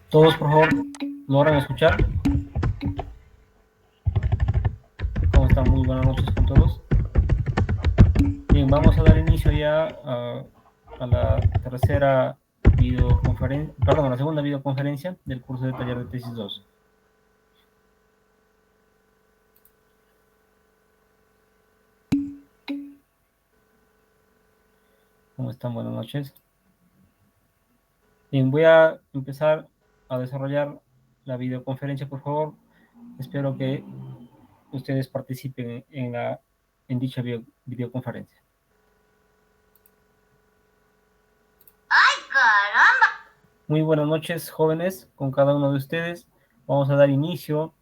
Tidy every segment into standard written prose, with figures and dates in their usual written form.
Todos, por favor, logran escuchar. ¿Cómo están? Muy buenas noches con todos. Bien, vamos a dar inicio ya a la tercera videoconferencia, perdón, a la segunda videoconferencia del curso de taller de tesis 2. ¿Cómo están? Buenas noches. Bien, voy a empezar a desarrollar la videoconferencia, por favor. Espero que ustedes participen en dicha videoconferencia. ¡Ay, caramba! Muy buenas noches, jóvenes, con cada uno de ustedes. Vamos a dar inicio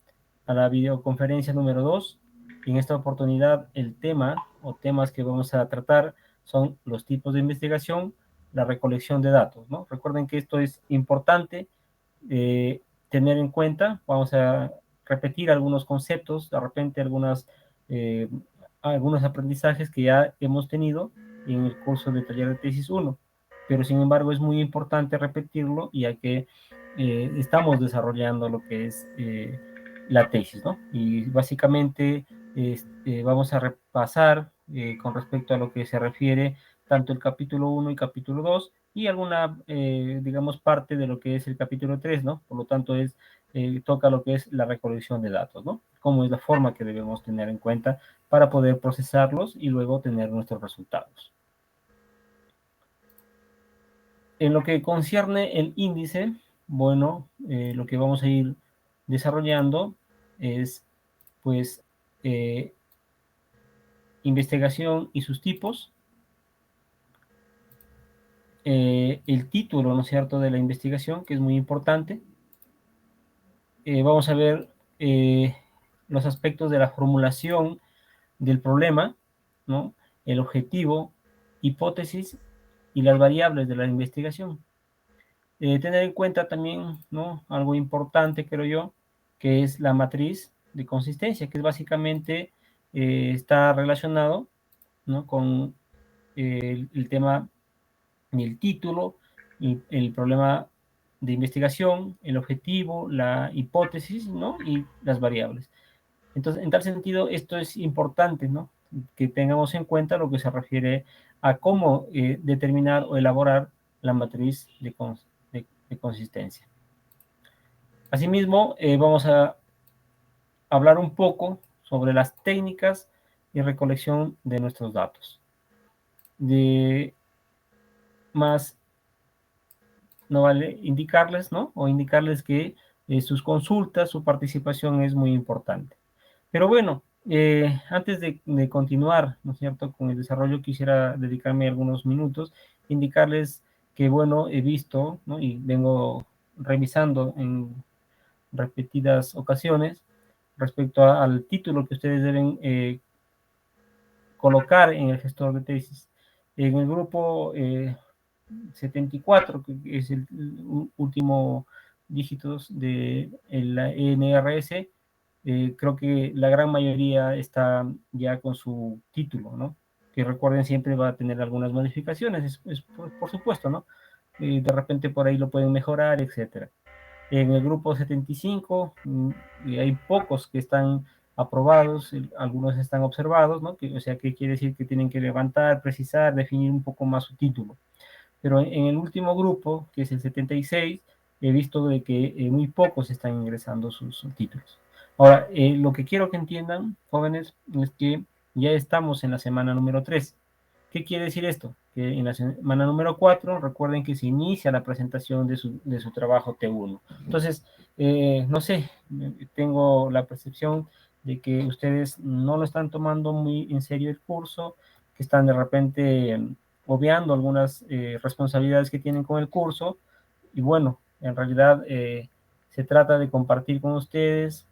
a la videoconferencia número 2. Y en esta oportunidad el tema o temas que vamos a tratar son los tipos de investigación, la recolección de datos, ¿no? Recuerden que esto es importante tener en cuenta. Vamos a repetir algunos conceptos, de repente algunos aprendizajes que ya hemos tenido en el curso de taller de tesis 1, pero sin embargo es muy importante repetirlo ya que estamos desarrollando lo que es la tesis, ¿no? Y básicamente vamos a repasar con respecto a lo que se refiere tanto el capítulo 1 y capítulo 2 y alguna, digamos, parte de lo que es el capítulo 3, ¿no? Por lo tanto, toca lo que es la recolección de datos, ¿no? Cómo es la forma que debemos tener en cuenta para poder procesarlos y luego tener nuestros resultados. En lo que concierne el índice, bueno, lo que vamos a ir desarrollando es, pues, investigación y sus tipos, el título, ¿no es cierto?, de la investigación, que es muy importante. Vamos a ver los aspectos de la formulación del problema, ¿no? El objetivo, hipótesis y las variables de la investigación. Tener en cuenta también, ¿no?, algo importante, creo yo, que es la matriz de consistencia, que es básicamente está relacionado, ¿no?, con el tema el título, el problema de investigación, el objetivo, la hipótesis, ¿no? Y las variables. Entonces, en tal sentido, esto es importante, ¿no? Que tengamos en cuenta lo que se refiere a cómo determinar o elaborar la matriz de consistencia. Asimismo, vamos a hablar un poco sobre las técnicas y recolección de nuestros datos. De más no vale indicarles, ¿no? O indicarles que sus consultas, su participación es muy importante. Pero bueno, antes de continuar, ¿no es cierto?, con el desarrollo, quisiera dedicarme algunos minutos, indicarles que, bueno, he visto, ¿no?, y vengo revisando en repetidas ocasiones respecto al título que ustedes deben colocar en el gestor de tesis. En el grupo 74, que es el último dígitos de la ENRS, creo que la gran mayoría está ya con su título, ¿no? Que recuerden siempre va a tener algunas modificaciones, por supuesto, ¿no? De repente por ahí lo pueden mejorar, etcétera. En el grupo 75 hay pocos que están aprobados, algunos están observados, ¿no? O sea, que quiere decir que tienen que levantar, precisar, definir un poco más su título. Pero en el último grupo, que es el 76, he visto de que muy pocos están ingresando sus títulos. Ahora, lo que quiero que entiendan, jóvenes, es que ya estamos en la semana número 3. ¿Qué quiere decir esto? Que en la semana número 4, recuerden que se inicia la presentación de su trabajo T1. Entonces, no sé, tengo la percepción de que ustedes no lo están tomando muy en serio el curso, que están de repente obviando algunas responsabilidades que tienen con el curso. Y bueno, en realidad se trata de compartir con ustedes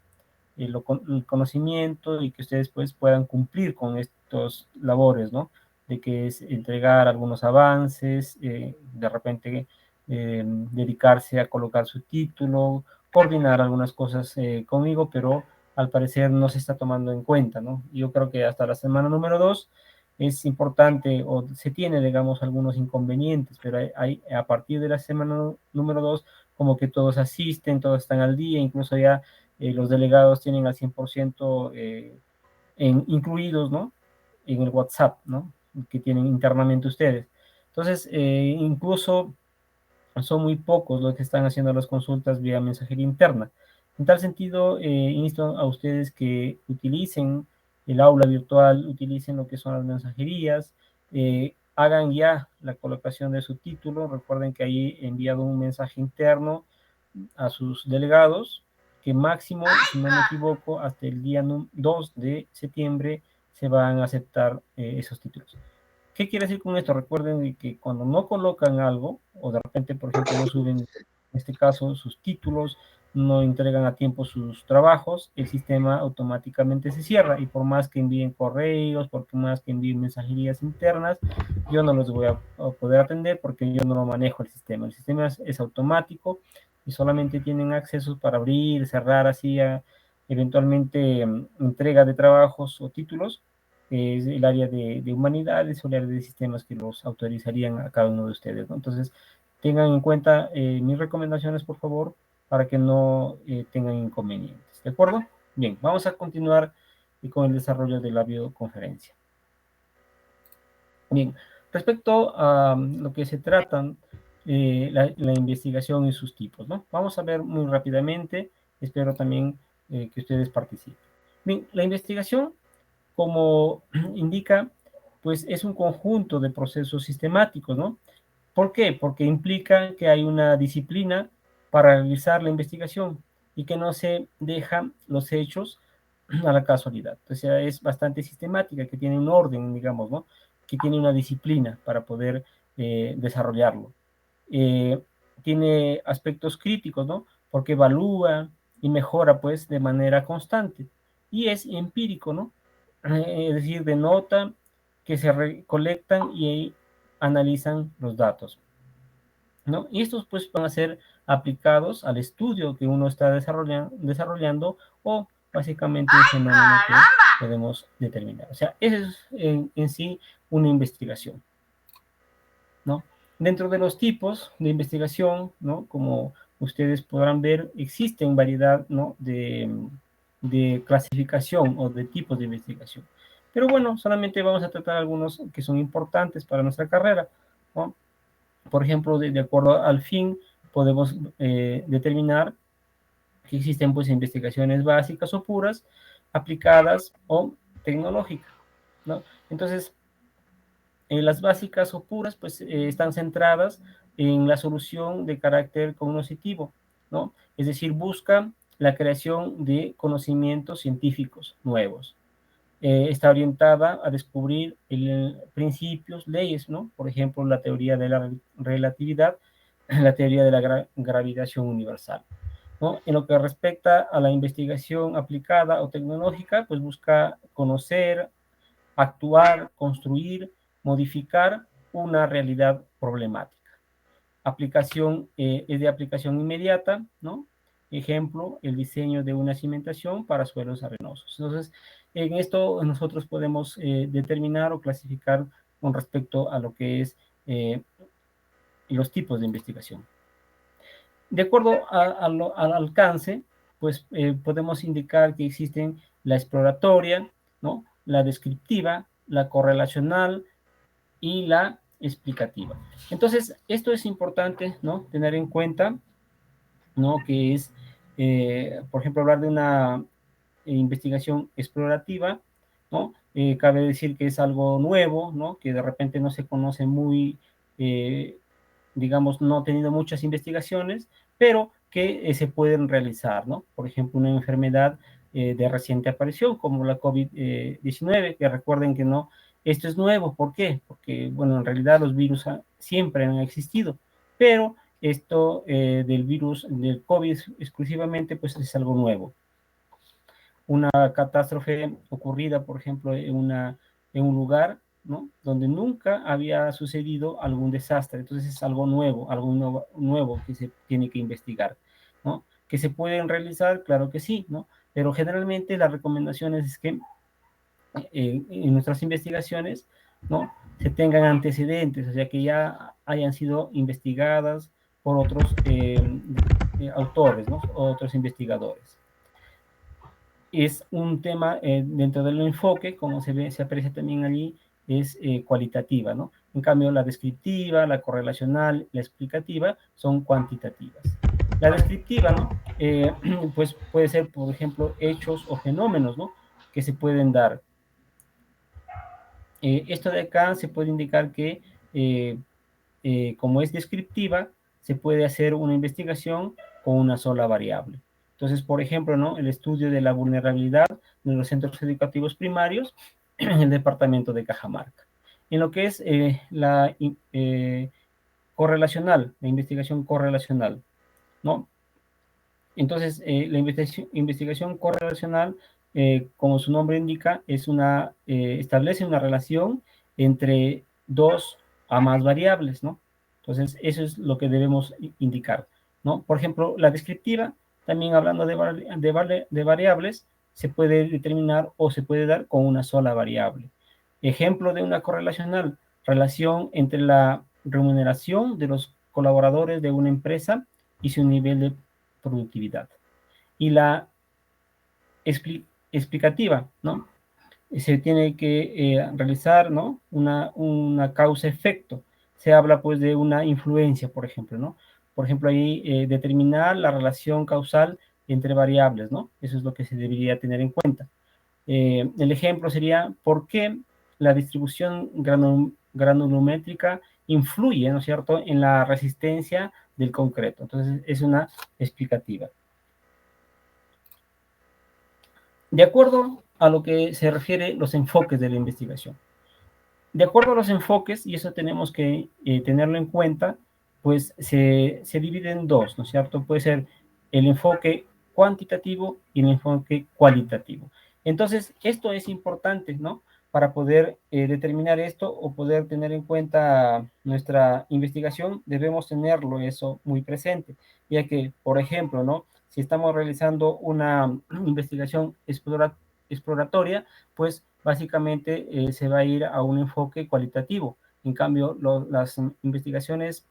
el conocimiento y que ustedes pues puedan cumplir con estos labores, ¿no? De que es entregar algunos avances, de repente dedicarse a colocar su título, coordinar algunas cosas conmigo, pero al parecer no se está tomando en cuenta, ¿no? Yo creo que hasta la semana número 2 es importante o se tiene, digamos, algunos inconvenientes, pero a partir de la semana número 2 como que todos asisten, todos están al día, incluso ya los delegados tienen al 100% incluidos, ¿no? En el WhatsApp, ¿no? Que tienen internamente ustedes. Entonces, incluso son muy pocos los que están haciendo las consultas vía mensajería interna. En tal sentido, insto a ustedes que utilicen el aula virtual, utilicen lo que son las mensajerías, hagan ya la colocación de su título. Recuerden que ahí he enviado un mensaje interno a sus delegados, que máximo, si no me equivoco, hasta el día 2 de septiembre se van a aceptar esos títulos. ¿Qué quiere decir con esto? Recuerden que cuando no colocan algo, o de repente, por ejemplo, no suben, en este caso, sus títulos, no entregan a tiempo sus trabajos, el sistema automáticamente se cierra, y por más que envíen correos, por más que envíen mensajerías internas, yo no los voy a poder atender porque yo no lo manejo el sistema es automático y solamente tienen accesos para abrir, cerrar, así eventualmente entrega de trabajos o títulos, que es el área de humanidades o el área de sistemas que los autorizarían a cada uno de ustedes, ¿no? Entonces, tengan en cuenta mis recomendaciones, por favor, para que no tengan inconvenientes, ¿de acuerdo? Bien, vamos a continuar con el desarrollo de la videoconferencia. Bien, respecto a lo que se tratan, la investigación y sus tipos, ¿no? Vamos a ver muy rápidamente, espero también que ustedes participen. Bien, la investigación, como indica, pues es un conjunto de procesos sistemáticos, ¿no? ¿Por qué? Porque implica que hay una disciplina para realizar la investigación y que no se dejan los hechos a la casualidad. O sea, es bastante sistemática, que tiene un orden, digamos, ¿no? Que tiene una disciplina para poder desarrollarlo. Tiene aspectos críticos, ¿no? Porque evalúa y mejora, pues, de manera constante. Y es empírico, ¿no? Es decir, denota que se recolectan y analizan los datos, ¿no? Y estos pues van a ser aplicados al estudio que uno está desarrollando o básicamente un fenómeno que podemos determinar. O sea, esa es en sí una investigación, ¿no? Dentro de los tipos de investigación, ¿no? Como ustedes podrán ver, existen variedad, ¿no? de clasificación o de tipos de investigación. Pero bueno, solamente vamos a tratar algunos que son importantes para nuestra carrera, ¿no? Por ejemplo, de acuerdo al fin, podemos determinar que existen pues investigaciones básicas o puras, aplicadas o tecnológicas, ¿no? Entonces, las básicas o puras pues están centradas en la solución de carácter cognoscitivo, ¿no? Es decir, busca la creación de conocimientos científicos nuevos. Está orientada a descubrir principios, leyes, ¿no? Por ejemplo, la teoría de la relatividad, la teoría de la gravitación universal, ¿no? En lo que respecta a la investigación aplicada o tecnológica, pues busca conocer, actuar, construir, modificar una realidad problemática. Aplicación es de aplicación inmediata, ¿no? Ejemplo, el diseño de una cimentación para suelos arenosos. Entonces, en esto nosotros podemos determinar o clasificar con respecto a lo que es los tipos de investigación. De acuerdo al alcance, pues podemos indicar que existen la exploratoria, ¿no? La descriptiva, la correlacional y la explicativa. Entonces, esto es importante, ¿no? Tener en cuenta, ¿no? Que es, por ejemplo, hablar de una investigación explorativa, ¿no? Cabe decir que es algo nuevo, ¿no? Que de repente no se conoce muy, digamos, no ha tenido muchas investigaciones, pero que se pueden realizar, ¿no? Por ejemplo, una enfermedad de reciente aparición, como la COVID-19, que recuerden que no, esto es nuevo. ¿Por qué? Porque, bueno, en realidad los virus siempre han existido, pero esto del virus, del COVID exclusivamente, pues es algo nuevo. Una catástrofe ocurrida, por ejemplo, en un lugar, ¿no? Donde nunca había sucedido algún desastre. Entonces es algo nuevo que se tiene que investigar, ¿no? ¿Que se pueden realizar? Claro que sí, ¿no? Pero generalmente la recomendación es que en nuestras investigaciones, ¿no? Se tengan antecedentes, o sea, que ya hayan sido investigadas por otros autores, ¿no? Otros investigadores. Es un tema dentro del enfoque, como se ve, se aprecia también allí, es cualitativa, ¿no? En cambio, la descriptiva, la correlacional, la explicativa son cuantitativas. La descriptiva, ¿no? Pues puede ser, por ejemplo, hechos o fenómenos, ¿no? Que se pueden dar. Esto de acá se puede indicar que, como es descriptiva, se puede hacer una investigación con una sola variable. Entonces, por ejemplo, ¿no? El estudio de la vulnerabilidad de los centros educativos primarios en el departamento de Cajamarca. En lo que es la correlacional, la investigación correlacional, ¿no? Entonces, la investigación correlacional, como su nombre indica, establece una relación entre dos a más variables, ¿no? Entonces, eso es lo que debemos indicar, ¿no? Por ejemplo, la descriptiva, también hablando de variables, se puede determinar o se puede dar con una sola variable. Ejemplo de una correlacional, relación entre la remuneración de los colaboradores de una empresa y su nivel de productividad. Y la explicativa, ¿no? Se tiene que realizar, ¿no? Una causa-efecto. Se habla, pues, de una influencia, por ejemplo, ¿no? Por ejemplo, ahí determinar la relación causal entre variables, ¿no? Eso es lo que se debería tener en cuenta. El ejemplo sería, ¿por qué la distribución granulométrica influye, ¿no es cierto?, en la resistencia del concreto? Entonces, es una explicativa. De acuerdo a lo que se refiere los enfoques de la investigación. De acuerdo a los enfoques, y eso tenemos que tenerlo en cuenta, pues se divide en dos, ¿no es cierto? Puede ser el enfoque cuantitativo y el enfoque cualitativo. Entonces, esto es importante, ¿no? Para poder determinar esto o poder tener en cuenta nuestra investigación, debemos tenerlo eso muy presente, ya que, por ejemplo, ¿no? Si estamos realizando una investigación exploratoria, pues básicamente se va a ir a un enfoque cualitativo. En cambio, las investigaciones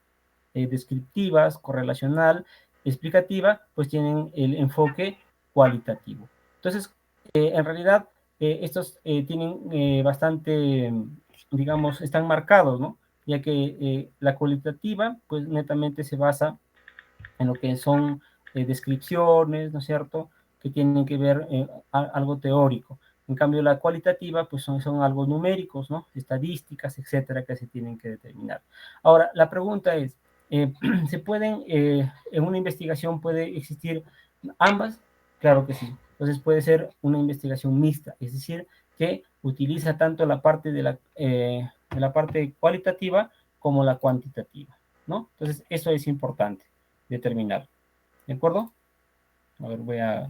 descriptivas, correlacional, explicativa, pues tienen el enfoque cualitativo. Entonces, en realidad, estos tienen bastante, digamos, están marcados, ¿no? Ya que la cualitativa, pues netamente se basa en lo que son descripciones, ¿no es cierto?, que tienen que ver algo teórico. En cambio, la cualitativa, pues son algo numéricos, ¿no? Estadísticas, etcétera, que se tienen que determinar. Ahora, la pregunta es, ¿se pueden, en una investigación puede existir ambas? Claro que sí. Entonces puede ser una investigación mixta, es decir, que utiliza tanto la parte de la parte cualitativa como la cuantitativa, ¿no? Entonces, eso es importante determinar. ¿De acuerdo? A ver, voy a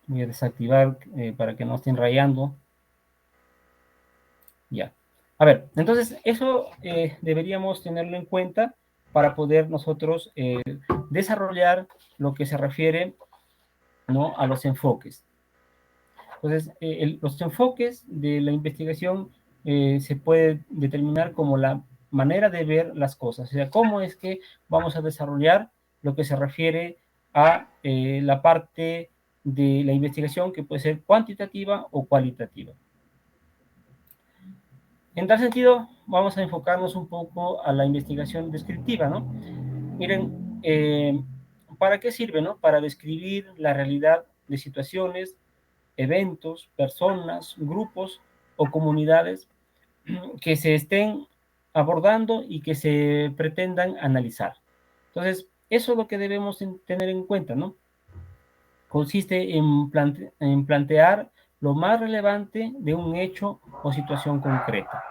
desactivar para que no estén rayando. Ya. A ver, entonces eso deberíamos tenerlo en cuenta para poder nosotros desarrollar lo que se refiere, ¿no?, a los enfoques. Entonces, los enfoques de la investigación se puede determinar como la manera de ver las cosas, o sea, cómo es que vamos a desarrollar lo que se refiere a la parte de la investigación que puede ser cuantitativa o cualitativa. En tal sentido, vamos a enfocarnos un poco a la investigación descriptiva, ¿no? Miren, ¿para qué sirve, no? Para describir la realidad de situaciones, eventos, personas, grupos o comunidades que se estén abordando y que se pretendan analizar. Entonces, eso es lo que debemos tener en cuenta, ¿no? Consiste en plantear lo más relevante de un hecho o situación concreta,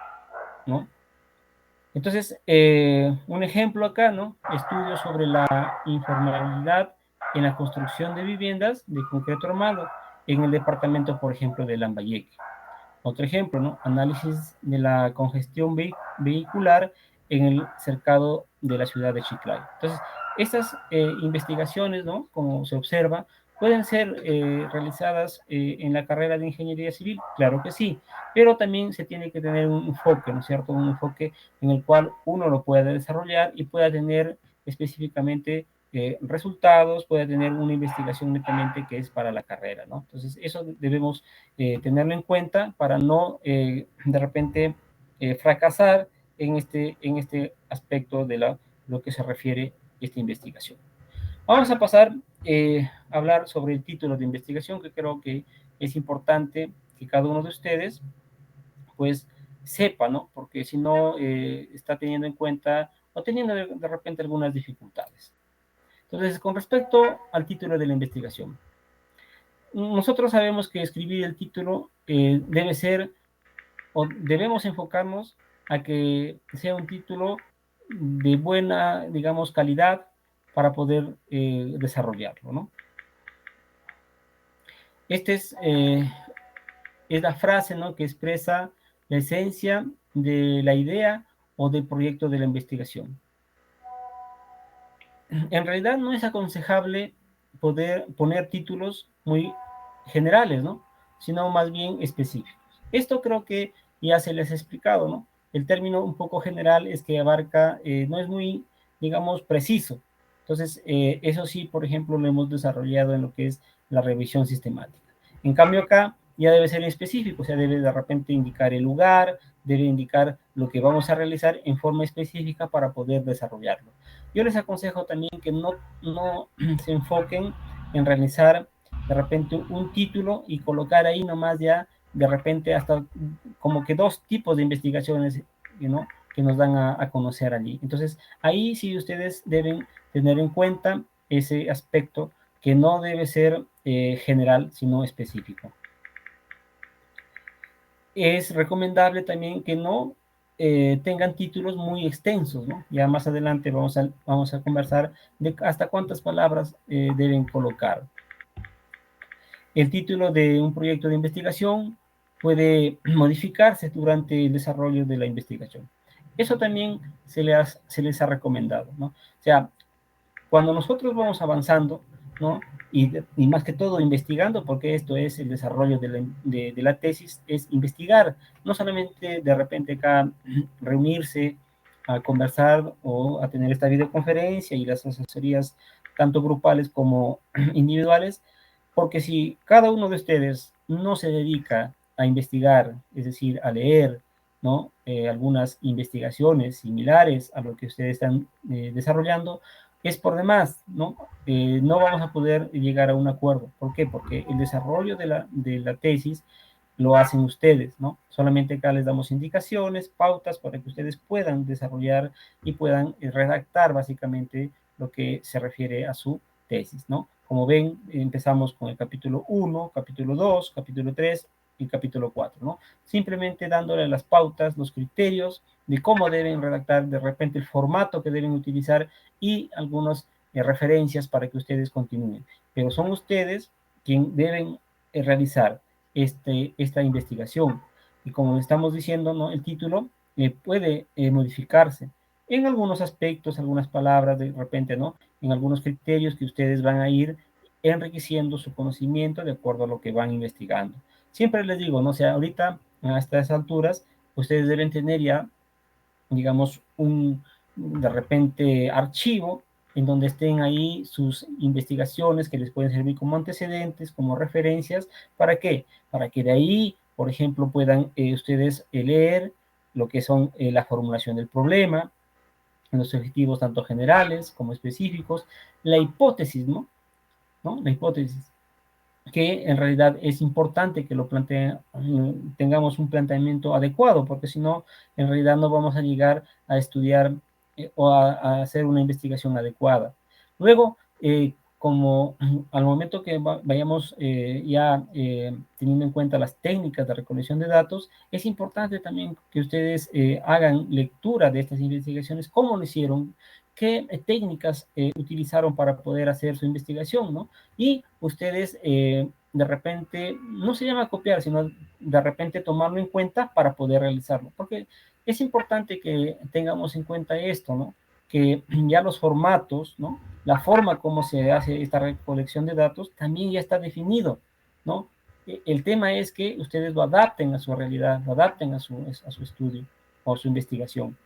¿no? Entonces, un ejemplo acá, ¿no? Estudios sobre la informalidad en la construcción de viviendas de concreto armado en el departamento, por ejemplo, de Lambayeque. Otro ejemplo, ¿no? Análisis de la congestión vehicular en el cercado de la ciudad de Chiclayo. Entonces, estas investigaciones, ¿no?, como se observa, ¿Pueden ser realizadas en la carrera de ingeniería civil? Claro que sí, pero también se tiene que tener un enfoque, ¿no es cierto? Un enfoque en el cual uno lo pueda desarrollar y pueda tener específicamente resultados, pueda tener una investigación netamente que es para la carrera, ¿no? Entonces, eso debemos tenerlo en cuenta para no de repente fracasar en este aspecto de lo que se refiere a esta investigación. Vamos a pasar a hablar sobre el título de investigación, que creo que es importante que cada uno de ustedes pues sepa, ¿no? Porque si no está teniendo en cuenta o teniendo de repente algunas dificultades. Entonces, con respecto al título de la investigación, nosotros sabemos que escribir el título debe ser o debemos enfocarnos a que sea un título de buena, digamos, calidad para poder desarrollarlo, ¿no? Esta es la frase, ¿no?, que expresa la esencia de la idea o del proyecto de la investigación. En realidad no es aconsejable poder poner títulos muy generales, ¿no?, sino más bien específicos. Esto creo que ya se les ha explicado, ¿no? El término un poco general es que abarca, no es muy, digamos, preciso. Entonces, eso sí, por ejemplo, lo hemos desarrollado en lo que es la revisión sistemática. En cambio, acá ya debe ser específico, o sea, debe de repente indicar el lugar, debe indicar lo que vamos a realizar en forma específica para poder desarrollarlo. Yo les aconsejo también que no se enfoquen en realizar de repente un título y colocar ahí nomás ya de repente hasta como que dos tipos de investigaciones, ¿no?, que nos dan a conocer allí. Entonces, ahí sí ustedes deben tener en cuenta ese aspecto que no debe ser general, sino específico. Es recomendable también que no tengan títulos muy extensos, ¿no? Ya más adelante vamos a conversar de hasta cuántas palabras deben colocar. El título de un proyecto de investigación puede modificarse durante el desarrollo de la investigación. Eso también se les ha recomendado, ¿no? O sea, cuando nosotros vamos avanzando, ¿no? Y más que todo investigando, porque esto es el desarrollo de la tesis, es investigar, no solamente de repente acá reunirse a conversar o a tener esta videoconferencia y las asesorías tanto grupales como individuales, porque si cada uno de ustedes no se dedica a investigar, es decir, a leer, ¿no? Algunas investigaciones similares a lo que ustedes están desarrollando, es por demás, ¿no? No vamos a poder llegar a un acuerdo. ¿Por qué? Porque el desarrollo de la tesis lo hacen ustedes, ¿no? Solamente acá les damos indicaciones, pautas para que ustedes puedan desarrollar y puedan redactar básicamente lo que se refiere a su tesis, ¿no? Como ven, empezamos con el capítulo 1, capítulo 2, capítulo 3 y capítulo 4, ¿no? Simplemente dándole las pautas, los criterios de cómo deben redactar, de repente el formato que deben utilizar y algunas referencias para que ustedes continúen. Pero son ustedes quienes deben realizar esta investigación. Y como estamos diciendo, ¿no?, el título puede modificarse en algunos aspectos, algunas palabras de repente, ¿no?, en algunos criterios que ustedes van a ir enriqueciendo su conocimiento de acuerdo a lo que van investigando. Siempre les digo, no sé, ahorita a estas alturas, ustedes deben tener ya, digamos, de repente archivo en donde estén ahí sus investigaciones que les pueden servir como antecedentes, como referencias. ¿Para qué? Para que de ahí, por ejemplo, puedan ustedes leer lo que son la formulación del problema, los objetivos tanto generales como específicos, la hipótesis, ¿no? ¿No? La hipótesis, que en realidad es importante que lo tengamos un planteamiento adecuado, porque si no, en realidad no vamos a llegar a estudiar o a hacer una investigación adecuada. Luego, como al momento que vayamos ya teniendo en cuenta las técnicas de recolección de datos, es importante también que ustedes hagan lectura de estas investigaciones, cómo lo hicieron, qué técnicas utilizaron para poder hacer su investigación, ¿no? Y ustedes de repente, no se llama copiar, sino de repente tomarlo en cuenta para poder realizarlo, porque es importante que tengamos en cuenta esto, ¿no? que ya los formatos, ¿no? La forma como se hace esta recolección de datos también ya está definido, ¿no? El tema es que ustedes lo adapten a su realidad, lo adapten a su estudio o a su investigación.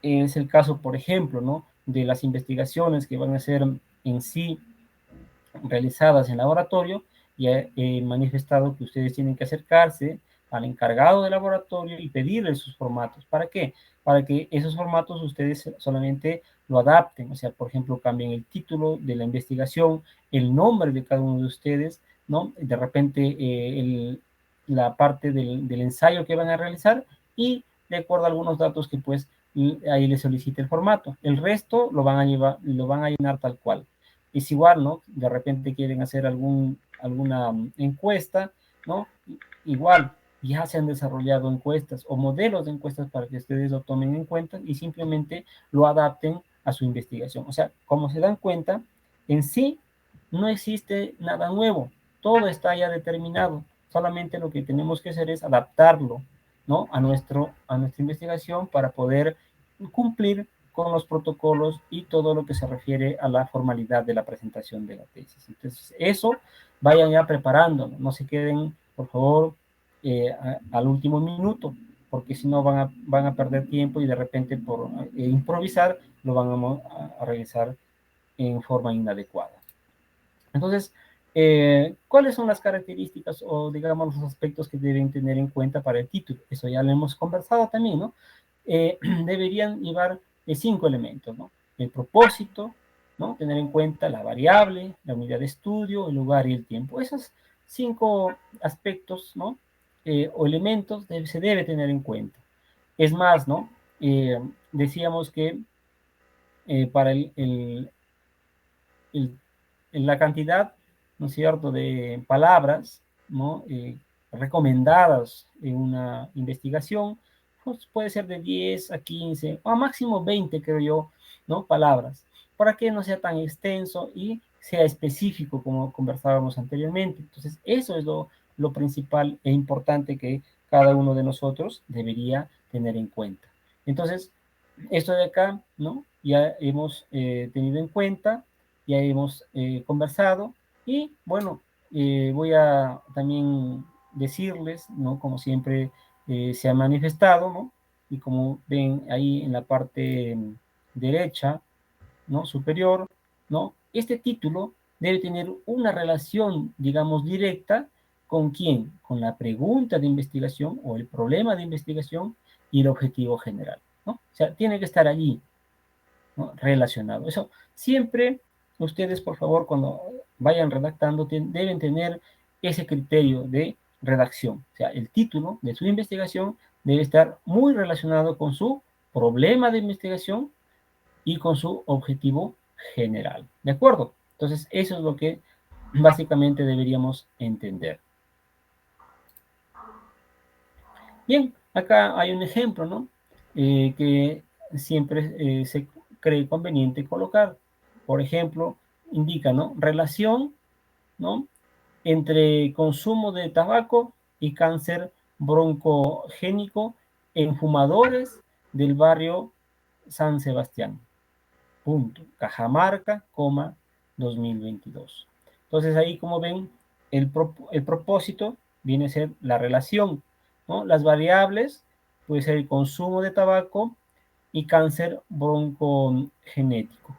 Es el caso, por ejemplo, ¿no? De las investigaciones que van a ser en sí realizadas en laboratorio, ya he manifestado que ustedes tienen que acercarse al encargado del laboratorio y pedirle sus formatos. ¿Para qué? Para que esos formatos ustedes solamente lo adapten, o sea, por ejemplo, cambien el título de la investigación, el nombre de cada uno de ustedes, ¿no? De repente la parte del ensayo que van a realizar y de acuerdo a algunos datos que pues ahí les solicite el formato. El resto lo van a llenar tal cual. Es igual, ¿no? De repente quieren hacer alguna encuesta, ¿no? Igual, ya se han desarrollado encuestas o modelos de encuestas para que ustedes lo tomen en cuenta y simplemente lo adapten a su investigación. O sea, como se dan cuenta, en sí no existe nada nuevo, todo está ya determinado, solamente lo que tenemos que hacer es adaptarlo, ¿no? A nuestra investigación para poder cumplir con los protocolos y todo lo que se refiere a la formalidad de la presentación de la tesis. Entonces, eso vayan ya preparando, no se queden, por favor, al último minuto, porque si no van a perder tiempo y de repente por improvisar lo van a realizar en forma inadecuada. Entonces, ¿cuáles son las características o digamos los aspectos que deben tener en cuenta para el título? Eso ya lo hemos conversado también, ¿no? Deberían llevar 5 elementos, ¿no? El propósito, ¿no? Tener en cuenta la variable, la unidad de estudio, el lugar y el tiempo. Esos 5 aspectos, ¿no? O elementos se debe tener en cuenta. Es más, ¿no? Decíamos que para la cantidad, ¿no es cierto?, de palabras, ¿no? Recomendadas en una investigación, pues puede ser de 10 a 15, o a máximo 20, creo yo, ¿no? Palabras, para que no sea tan extenso y sea específico como conversábamos anteriormente. Entonces, eso es lo principal e importante que cada uno de nosotros debería tener en cuenta. Entonces, esto de acá, ¿no? Ya hemos tenido en cuenta, ya hemos conversado y bueno, voy a también decirles, ¿no? Como siempre se ha manifestado, ¿no? Y como ven ahí en la parte derecha, ¿no? Superior, ¿no? Este título debe tener una relación, digamos, directa con quién, con la pregunta de investigación o el problema de investigación y el objetivo general, ¿no? O sea, tiene que estar allí, ¿no? Relacionado. Eso siempre ustedes, por favor, cuando vayan redactando, deben tener ese criterio de redacción. O sea, el título de su investigación debe estar muy relacionado con su problema de investigación y con su objetivo general. ¿De acuerdo? Entonces, eso es lo que básicamente deberíamos entender. Bien, acá hay un ejemplo, ¿no? Que siempre se cree conveniente colocar. Por ejemplo, indica, ¿no? Relación, ¿no? Entre consumo de tabaco y cáncer broncogénico en fumadores del barrio San Sebastián. Punto. Cajamarca, 2022. Entonces ahí, como ven, el propósito viene a ser la relación, ¿no? Las variables, puede ser el consumo de tabaco y cáncer broncogenético.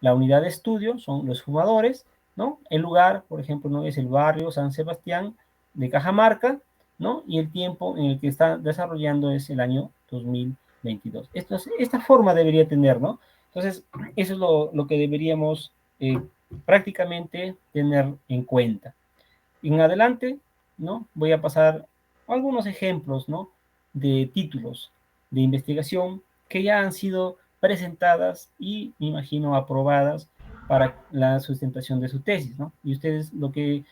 La unidad de estudio son los fumadores, ¿no? El lugar, por ejemplo, ¿no? Es el barrio San Sebastián de Cajamarca, ¿no? Y el tiempo en el que está desarrollando es el año 2022. Esta forma debería tener, ¿no? Entonces, eso es lo que deberíamos prácticamente tener en cuenta. Y en adelante, ¿no? Voy a pasar algunos ejemplos, ¿no? De títulos de investigación que ya han sido presentadas y, me imagino, aprobadas para la sustentación de su tesis, ¿no? Y ustedes, lo que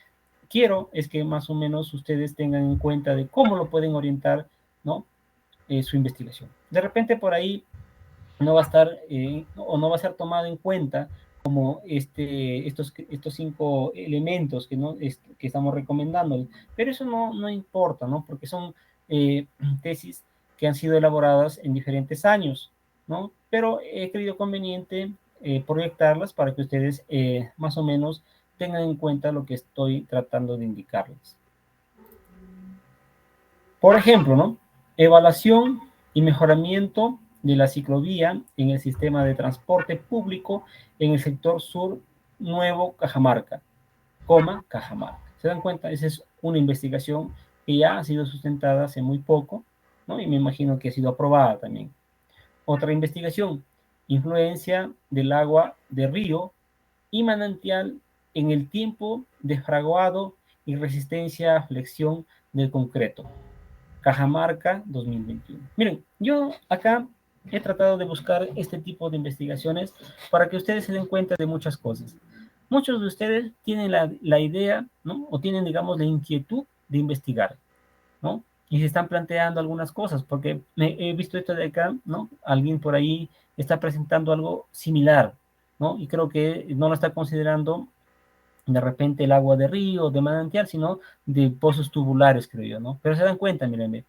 quiero es que más o menos ustedes tengan en cuenta de cómo lo pueden orientar, ¿no? Su investigación. De repente por ahí no va a estar o no va a ser tomado en cuenta como estos 5 elementos que, ¿no? Que estamos recomendando, pero eso no importa, ¿no? Porque son tesis que han sido elaboradas en diferentes años, ¿no? Pero he creído conveniente proyectarlas para que ustedes más o menos tengan en cuenta lo que estoy tratando de indicarles. Por ejemplo, ¿no? Evaluación y mejoramiento de la ciclovía en el sistema de transporte público en el sector sur Nuevo Cajamarca, Cajamarca. ¿Se dan cuenta? Esa es una investigación que ya ha sido sustentada hace muy poco, ¿no? Y me imagino que ha sido aprobada también. Otra investigación, influencia del agua de río y manantial en el tiempo de fraguado y resistencia a flexión del concreto. Cajamarca 2021. Miren, yo acá he tratado de buscar este tipo de investigaciones para que ustedes se den cuenta de muchas cosas. Muchos de ustedes tienen la idea, ¿no? O tienen, digamos, la inquietud de investigar, ¿no? Y se están planteando algunas cosas, porque he visto esto de acá, ¿no? Alguien por ahí está presentando algo similar, ¿no? Y creo que no lo está considerando de repente el agua de río, de manantial, sino de pozos tubulares, creo yo, ¿no? Pero se dan cuenta, miren,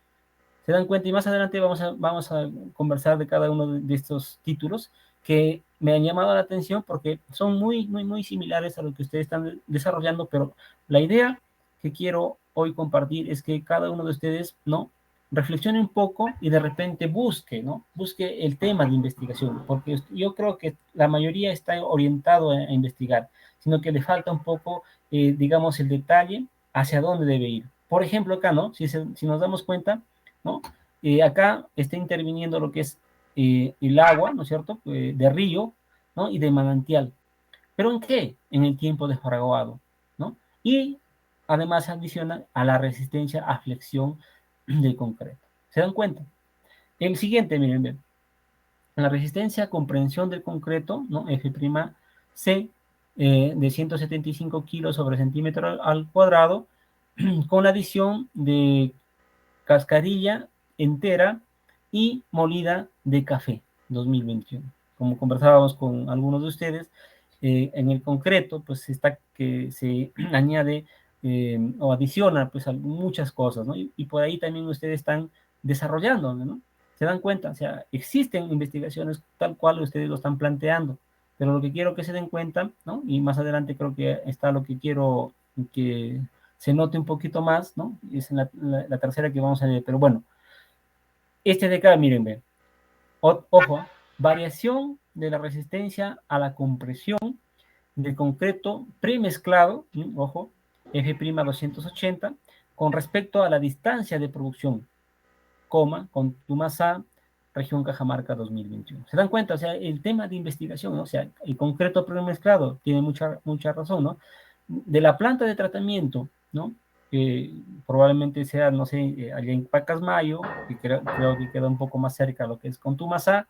se dan cuenta y más adelante vamos a conversar de cada uno de estos títulos que me han llamado la atención porque son muy similares a lo que ustedes están desarrollando, pero la idea que quiero hoy compartir es que cada uno de ustedes, ¿no? Reflexione un poco y de repente busque, ¿no? Busque el tema de investigación, porque yo creo que la mayoría está orientado a investigar, sino que le falta un poco, digamos, el detalle hacia dónde debe ir. Por ejemplo, acá, ¿no? Si nos damos cuenta, ¿no? Acá está interviniendo lo que es el agua, ¿no es cierto?, de río, ¿no? Y de manantial. ¿Pero en qué? En el tiempo de fraguado, ¿no? Y además adiciona a la resistencia a flexión del concreto. ¿Se dan cuenta? El siguiente, miren, bien. La resistencia a comprensión del concreto, ¿no? F'(C) de 175 kilos sobre centímetro al cuadrado, con la adición de cascarilla entera y molida de café 2021. Como conversábamos con algunos de ustedes, en el concreto, pues está que se añade o adiciona pues muchas cosas, ¿no? Y por ahí también ustedes están desarrollando, ¿no? Se dan cuenta, o sea, existen investigaciones tal cual ustedes lo están planteando, pero lo que quiero que se den cuenta, ¿no? Y más adelante creo que está lo que quiero que se note un poquito más, ¿no? Es la tercera que vamos a ver, pero bueno, este de acá, miren, ven. Ojo, variación de la resistencia a la compresión del concreto premezclado, ojo, F'280, con respecto a la distancia de producción, con Tumasa, región Cajamarca 2021. ¿Se dan cuenta? O sea, el tema de investigación, ¿no? O sea, el concreto premezclado tiene mucha razón, ¿no? De la planta de tratamiento, ¿no? Probablemente sea, no sé, allá en Pacasmayo, que creo que queda un poco más cerca a lo que es Contumazá,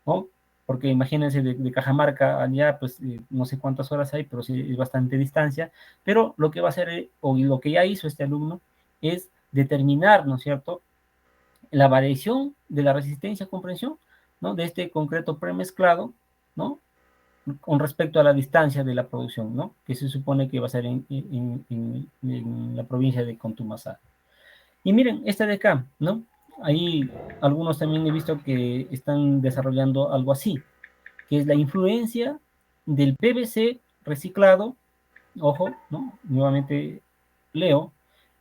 ¿no? Porque imagínense de Cajamarca allá, pues no sé cuántas horas hay, pero sí es bastante distancia, pero lo que va a hacer, o lo que ya hizo este alumno, es determinar, ¿no es cierto?, la variación de la resistencia a compresión, ¿no?, de este concreto premezclado, ¿no?, con respecto a la distancia de la producción, ¿no?, que se supone que va a ser en la provincia de Contumazá. Y miren, esta de acá, ¿no? Ahí algunos también he visto que están desarrollando algo así, que es la influencia del PVC reciclado, ojo, ¿no? Nuevamente leo,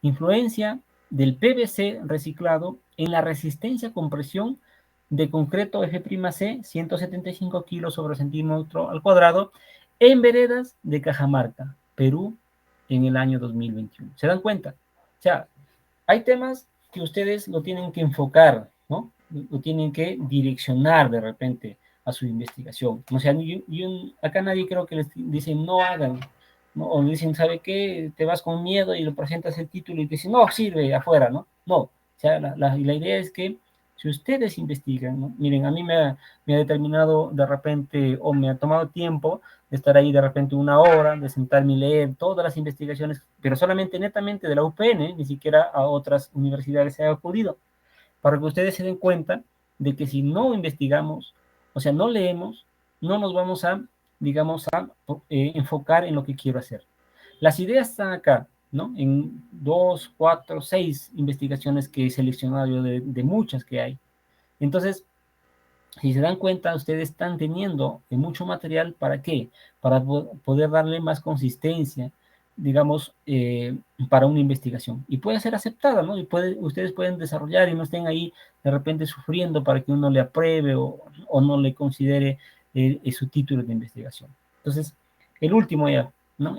influencia del PVC reciclado en la resistencia a compresión de concreto F'(C) 175 kilos sobre centímetro al cuadrado en veredas de Cajamarca, Perú, en el año 2021. ¿Se dan cuenta? O sea, hay temas que ustedes lo tienen que enfocar, ¿no? Lo tienen que direccionar de repente a su investigación. O sea, acá nadie creo que les dicen no hagan, ¿no? O dicen, ¿sabe qué? Te vas con miedo y lo presentas el título y te dicen, no, sirve afuera, ¿no? No, o sea, la idea es que si ustedes investigan, ¿no? Miren, a mí me ha determinado de repente, o me ha tomado tiempo de estar ahí de repente una hora, de sentarme y leer todas las investigaciones, pero solamente netamente de la UPN, ni siquiera a otras universidades se ha acudido, para que ustedes se den cuenta de que si no investigamos, o sea, no leemos, no nos vamos a, digamos, a enfocar en lo que quiero hacer. Las ideas están acá, ¿no? En 2, 4, 6 investigaciones que he seleccionado yo de muchas que hay. Entonces, Si se dan cuenta, ustedes están teniendo mucho material, ¿para qué? Para poder darle más consistencia, digamos, para una investigación. Y puede ser aceptada, ¿no? Y ustedes pueden desarrollar y no estén ahí de repente sufriendo para que uno le apruebe o no le considere su título de investigación. Entonces, el último ya, ¿no?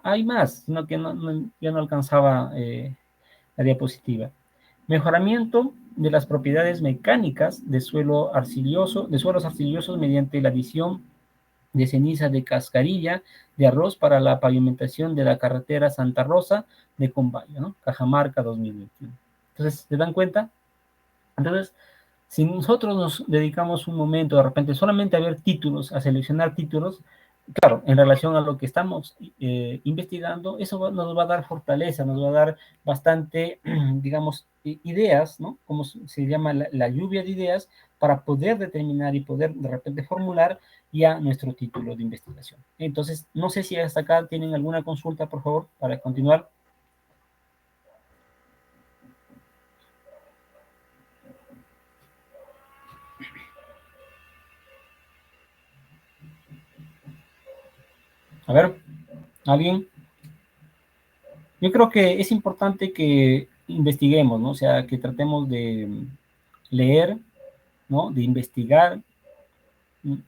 Hay más, sino que yo no alcanzaba la diapositiva. Mejoramiento de las propiedades mecánicas de suelos arcillosos mediante la adición de ceniza de cascarilla de arroz para la pavimentación de la carretera Santa Rosa de Combayo, ¿no? Cajamarca 2021. Entonces, ¿se dan cuenta? Entonces, si nosotros nos dedicamos un momento de repente solamente a ver títulos, a seleccionar títulos, claro, en relación a lo que estamos investigando, eso nos va a dar fortaleza, nos va a dar bastante, digamos, ideas, ¿no? Como se llama la lluvia de ideas, para poder determinar y poder de repente formular ya nuestro título de investigación. Entonces, no sé si hasta acá tienen alguna consulta, por favor, para continuar. A ver, ¿alguien? Yo creo que es importante que investiguemos, ¿no? O sea, que tratemos de leer, ¿no? De investigar,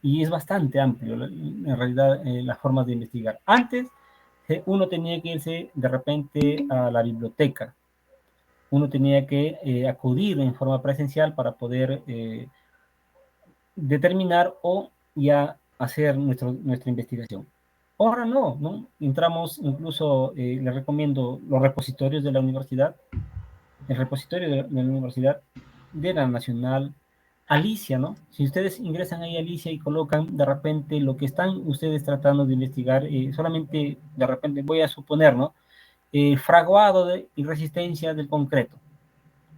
y es bastante amplio, en realidad, las formas de investigar. Antes, uno tenía que irse de repente a la biblioteca, uno tenía que acudir en forma presencial para poder determinar o ya hacer nuestra investigación. Ahora no, ¿no? Entramos incluso, les recomiendo los repositorios de la universidad, el repositorio de la universidad, de la nacional, Alicia, ¿no? Si ustedes ingresan ahí a Alicia y colocan de repente lo que están ustedes tratando de investigar, solamente de repente voy a suponer, ¿no? Fraguado y resistencia del concreto.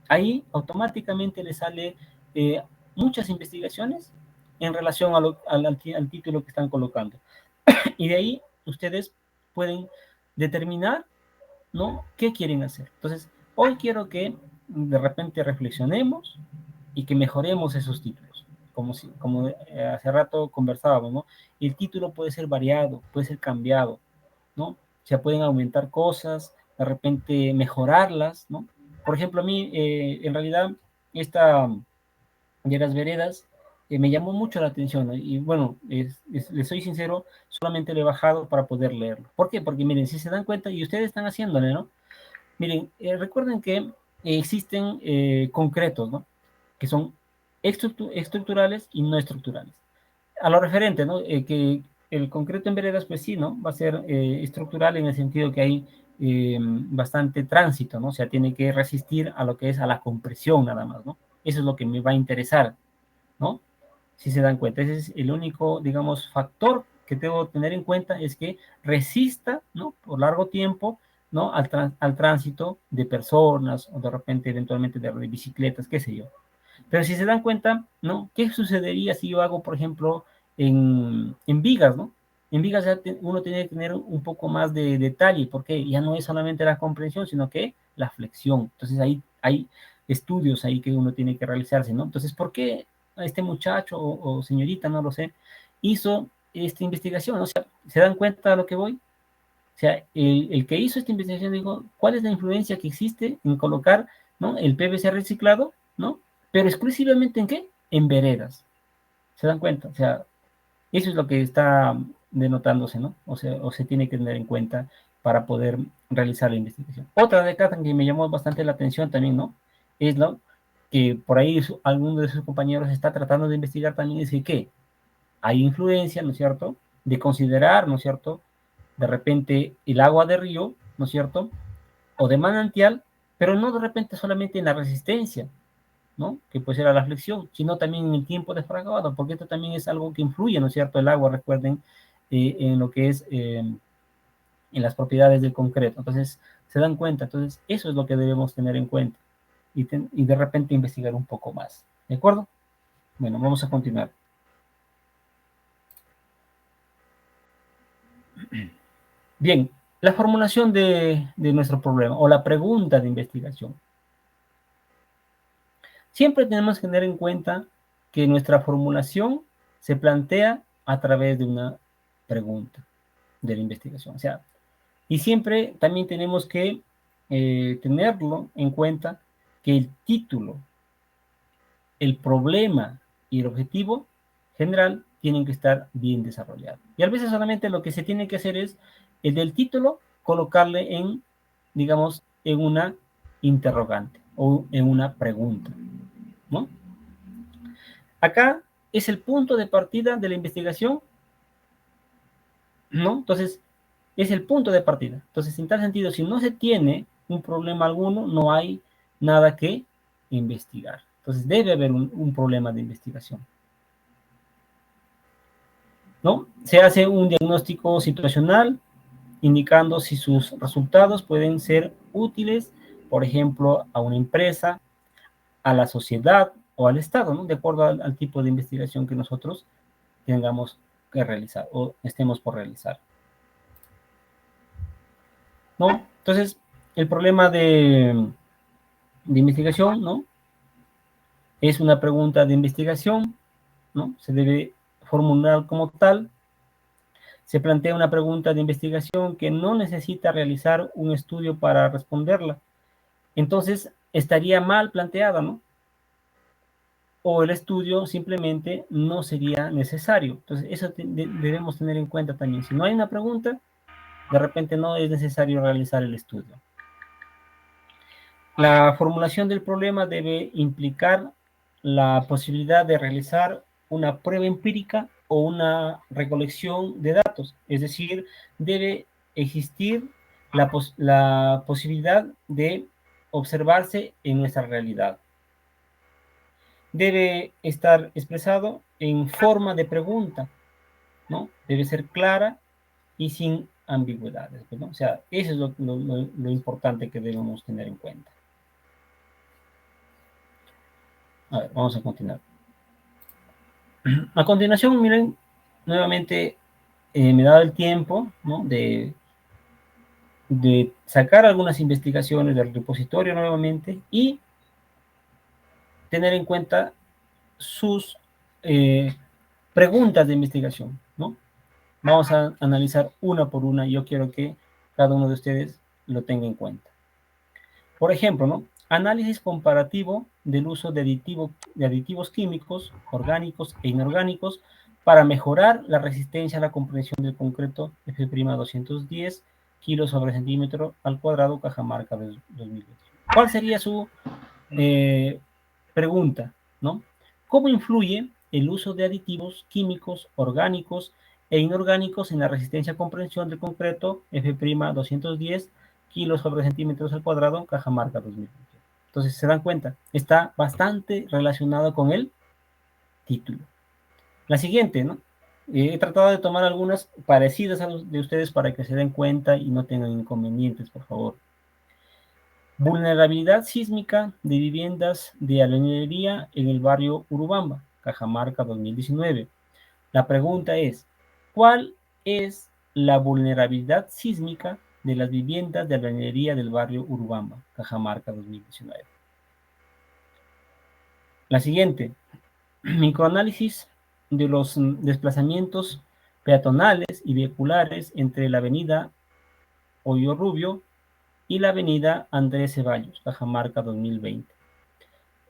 Ahí automáticamente le sale muchas investigaciones en relación al título que están colocando. Y de ahí ustedes pueden determinar, ¿no? ¿Qué quieren hacer? Entonces, hoy quiero que de repente reflexionemos y que mejoremos esos títulos. Como hace rato conversábamos, ¿no? El título puede ser variado, puede ser cambiado, ¿no? Se pueden aumentar cosas, de repente mejorarlas, ¿no? Por ejemplo, a mí, en realidad, esta de las veredas me llamó mucho la atención, ¿no? Y bueno, les soy sincero, solamente lo he bajado para poder leerlo. ¿Por qué? Porque miren, si se dan cuenta, y ustedes están haciéndole, ¿no? Miren, recuerden que existen concretos, ¿no? Que son estructurales y no estructurales. A lo referente, ¿no? Que el concreto en veredas, pues sí, ¿no? Va a ser estructural en el sentido que hay bastante tránsito, ¿no? O sea, tiene que resistir a lo que es a la compresión nada más, ¿no? Eso es lo que me va a interesar, ¿no? Si se dan cuenta, ese es el único, digamos, factor que debo tener en cuenta, es que resista, ¿no? Por largo tiempo, ¿no? Al tránsito de personas o de repente eventualmente de bicicletas, qué sé yo. Pero si se dan cuenta, ¿no? ¿Qué sucedería si yo hago, por ejemplo, en vigas, ¿no? En vigas ya uno tiene que tener un poco más de detalle, porque ya no es solamente la comprensión, sino que la flexión. Entonces ahí hay estudios ahí que uno tiene que realizarse, ¿no? Entonces, ¿por qué este muchacho o señorita, no lo sé, hizo esta investigación? O sea, ¿se dan cuenta de lo que voy? O sea, el que hizo esta investigación dijo, ¿cuál es la influencia que existe en colocar, ¿no? El PVC reciclado, ¿no? Pero exclusivamente ¿en qué? En veredas. ¿Se dan cuenta? O sea, eso es lo que está denotándose, ¿no? O sea, o se tiene que tener en cuenta para poder realizar la investigación. Otra de acá que me llamó bastante la atención también, ¿no? Es, ¿no? Que por ahí alguno de sus compañeros está tratando de investigar también, dice que hay influencia, ¿no es cierto?, de considerar, ¿no es cierto?, de repente el agua de río, ¿no es cierto?, o de manantial, pero no de repente solamente en la resistencia, ¿no?, que puede ser a la flexión, sino también en el tiempo de fragado, porque esto también es algo que influye, ¿no es cierto?, el agua, recuerden, en lo que es, en las propiedades del concreto. Entonces, se dan cuenta, entonces, eso es lo que debemos tener en cuenta y de repente investigar un poco más, ¿de acuerdo? Bueno, vamos a continuar. Bien, la formulación de nuestro problema o la pregunta de investigación. Siempre tenemos que tener en cuenta que nuestra formulación se plantea a través de una pregunta de la investigación. O sea, y siempre también tenemos que tenerlo en cuenta que el título, el problema y el objetivo general tienen que estar bien desarrollados. Y a veces solamente lo que se tiene que hacer es el del título colocarle en, digamos, en una interrogante o en una pregunta, ¿no? Acá es el punto de partida de la investigación, ¿no? Entonces, es el punto de partida. Entonces, en tal sentido, si no se tiene un problema alguno, no hay nada que investigar. Entonces, debe haber un problema de investigación, ¿no? Se hace un diagnóstico situacional indicando si sus resultados pueden ser útiles, por ejemplo, a una empresa, a la sociedad o al Estado, ¿no? De acuerdo al tipo de investigación que nosotros tengamos que realizar o estemos por realizar, ¿no? Entonces, el problema de investigación, ¿no? Es una pregunta de investigación, ¿no? Se debe formular como tal. Se plantea una pregunta de investigación que no necesita realizar un estudio para responderla. Entonces, estaría mal planteada, ¿no? O el estudio simplemente no sería necesario. Entonces, eso debemos tener en cuenta también. Si no hay una pregunta, de repente no es necesario realizar el estudio. La formulación del problema debe implicar la posibilidad de realizar una prueba empírica o una recolección de datos, es decir, debe existir la posibilidad de observarse en nuestra realidad. Debe estar expresado en forma de pregunta, ¿no? Debe ser clara y sin ambigüedades, ¿no? O sea, eso es lo importante que debemos tener en cuenta. A ver, vamos a continuar. A continuación, miren, nuevamente me he dado el tiempo, ¿no? de sacar algunas investigaciones del repositorio nuevamente y tener en cuenta sus preguntas de investigación, ¿no? Vamos a analizar una por una. Yo quiero que cada uno de ustedes lo tenga en cuenta. Por ejemplo, ¿no? Análisis comparativo del uso de aditivos químicos, orgánicos e inorgánicos para mejorar la resistencia a la compresión del concreto F'210 kilos sobre centímetro al cuadrado, Cajamarca 2020. ¿Cuál sería su pregunta, ¿no? ¿Cómo influye el uso de aditivos químicos, orgánicos e inorgánicos en la resistencia a compresión del concreto F'210 kilos sobre centímetros al cuadrado, Cajamarca 2020? Entonces, se dan cuenta, está bastante relacionado con el título. La siguiente, ¿no? He tratado de tomar algunas parecidas a los de ustedes para que se den cuenta y no tengan inconvenientes, por favor. Vulnerabilidad sísmica de viviendas de albañilería en el barrio Urubamba, Cajamarca 2019. La pregunta es, ¿cuál es la vulnerabilidad sísmica de las viviendas de albañilería del barrio Urubamba, Cajamarca 2019? La siguiente, microanálisis de los desplazamientos peatonales y vehiculares entre la avenida Hoyo Rubio y la avenida Andrés Ceballos, Cajamarca 2020.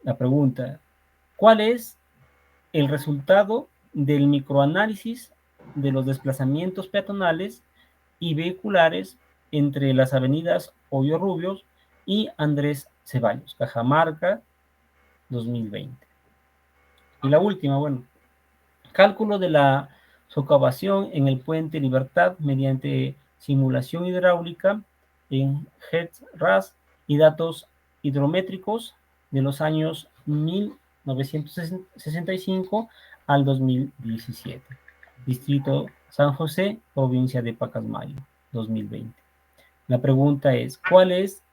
La pregunta, ¿cuál es el resultado del microanálisis de los desplazamientos peatonales y vehiculares entre las avenidas Hoyo Rubio y Andrés Ceballos, Cajamarca 2020? Y la última, bueno, cálculo de la socavación en el puente Libertad mediante simulación hidráulica en HETS-RAS y datos hidrométricos de los años 1965 al 2017. Distrito San José, provincia de Pacasmayo, 2020. La pregunta es, ¿cuál es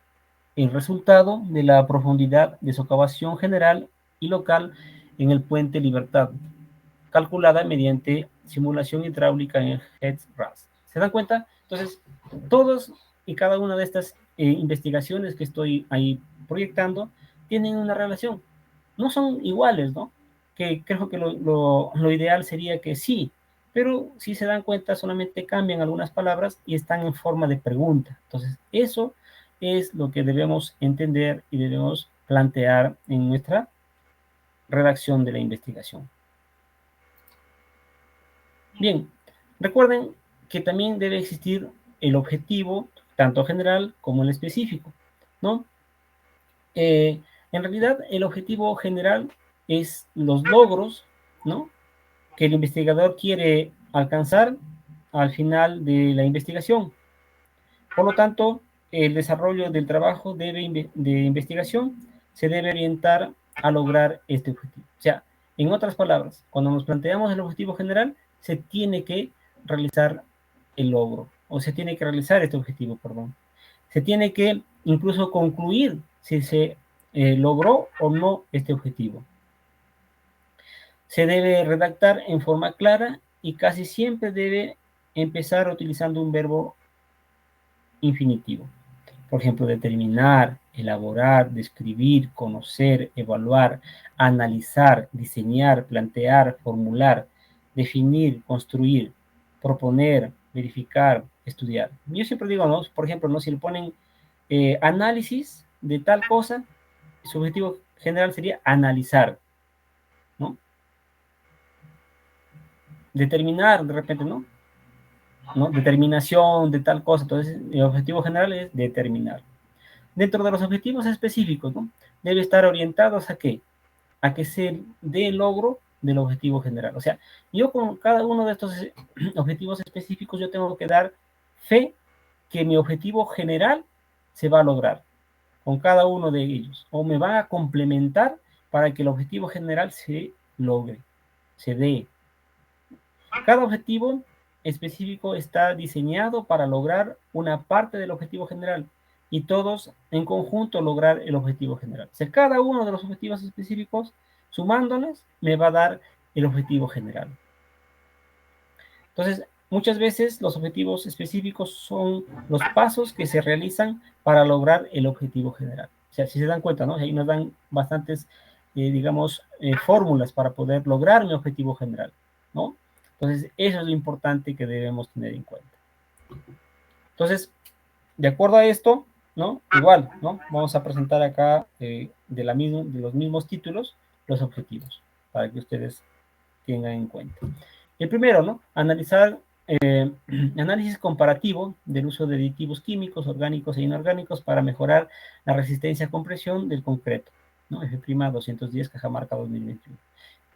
el resultado de la profundidad de socavación general y local en el puente Libertad, calculada mediante simulación hidráulica en HETS-RAS? ¿Se dan cuenta? Entonces, todos y cada una de estas investigaciones que estoy ahí proyectando tienen una relación. No son iguales, ¿no? que creo que lo ideal sería que sí, pero si se dan cuenta solamente cambian algunas palabras y están en forma de pregunta. Entonces, eso es lo que debemos entender y debemos plantear en nuestra redacción de la investigación. Bien, recuerden que también debe existir el objetivo, tanto general como el específico, ¿no? En realidad, el objetivo general es los logros, ¿no?, que el investigador quiere alcanzar al final de la investigación. Por lo tanto, el desarrollo del trabajo de investigación se debe orientar a lograr este objetivo. O sea, en otras palabras, cuando nos planteamos el objetivo general, se tiene que realizar el logro, o se tiene que realizar este objetivo, perdón. Se tiene que incluso concluir si se logró o no este objetivo. Se debe redactar en forma clara y casi siempre debe empezar utilizando un verbo infinitivo. Por ejemplo, determinar, elaborar, describir, conocer, evaluar, analizar, diseñar, plantear, formular, definir, construir, proponer, verificar, estudiar. Yo siempre digo, ¿no?, por ejemplo, ¿no?, si le ponen análisis de tal cosa, su objetivo general sería analizar, ¿no? Determinar, de repente, ¿no? Determinación de tal cosa. Entonces, el objetivo general es determinar. Dentro de los objetivos específicos, ¿no?, debe estar orientados a qué? A que se dé el logro del objetivo general. O sea, yo con cada uno de estos objetivos específicos, yo tengo que dar fe que mi objetivo general se va a lograr con cada uno de ellos, o me va a complementar para que el objetivo general se logre, se dé. Cada objetivo específico está diseñado para lograr una parte del objetivo general y todos en conjunto lograr el objetivo general. O sea, cada uno de los objetivos específicos, sumándolos, me va a dar el objetivo general. Entonces, muchas veces los objetivos específicos son los pasos que se realizan para lograr el objetivo general. O sea, si se dan cuenta, ¿no?, ahí nos dan bastantes, digamos, fórmulas para poder lograr mi objetivo general, ¿no? Entonces, eso es lo importante que debemos tener en cuenta. Entonces, de acuerdo a esto, ¿no?, igual, ¿no?, vamos a presentar acá de los mismos títulos los objetivos para que ustedes tengan en cuenta. El primero, ¿no?, analizar, análisis comparativo del uso de aditivos químicos, orgánicos e inorgánicos para mejorar la resistencia a compresión del concreto, ¿no? F'210, Cajamarca 2021.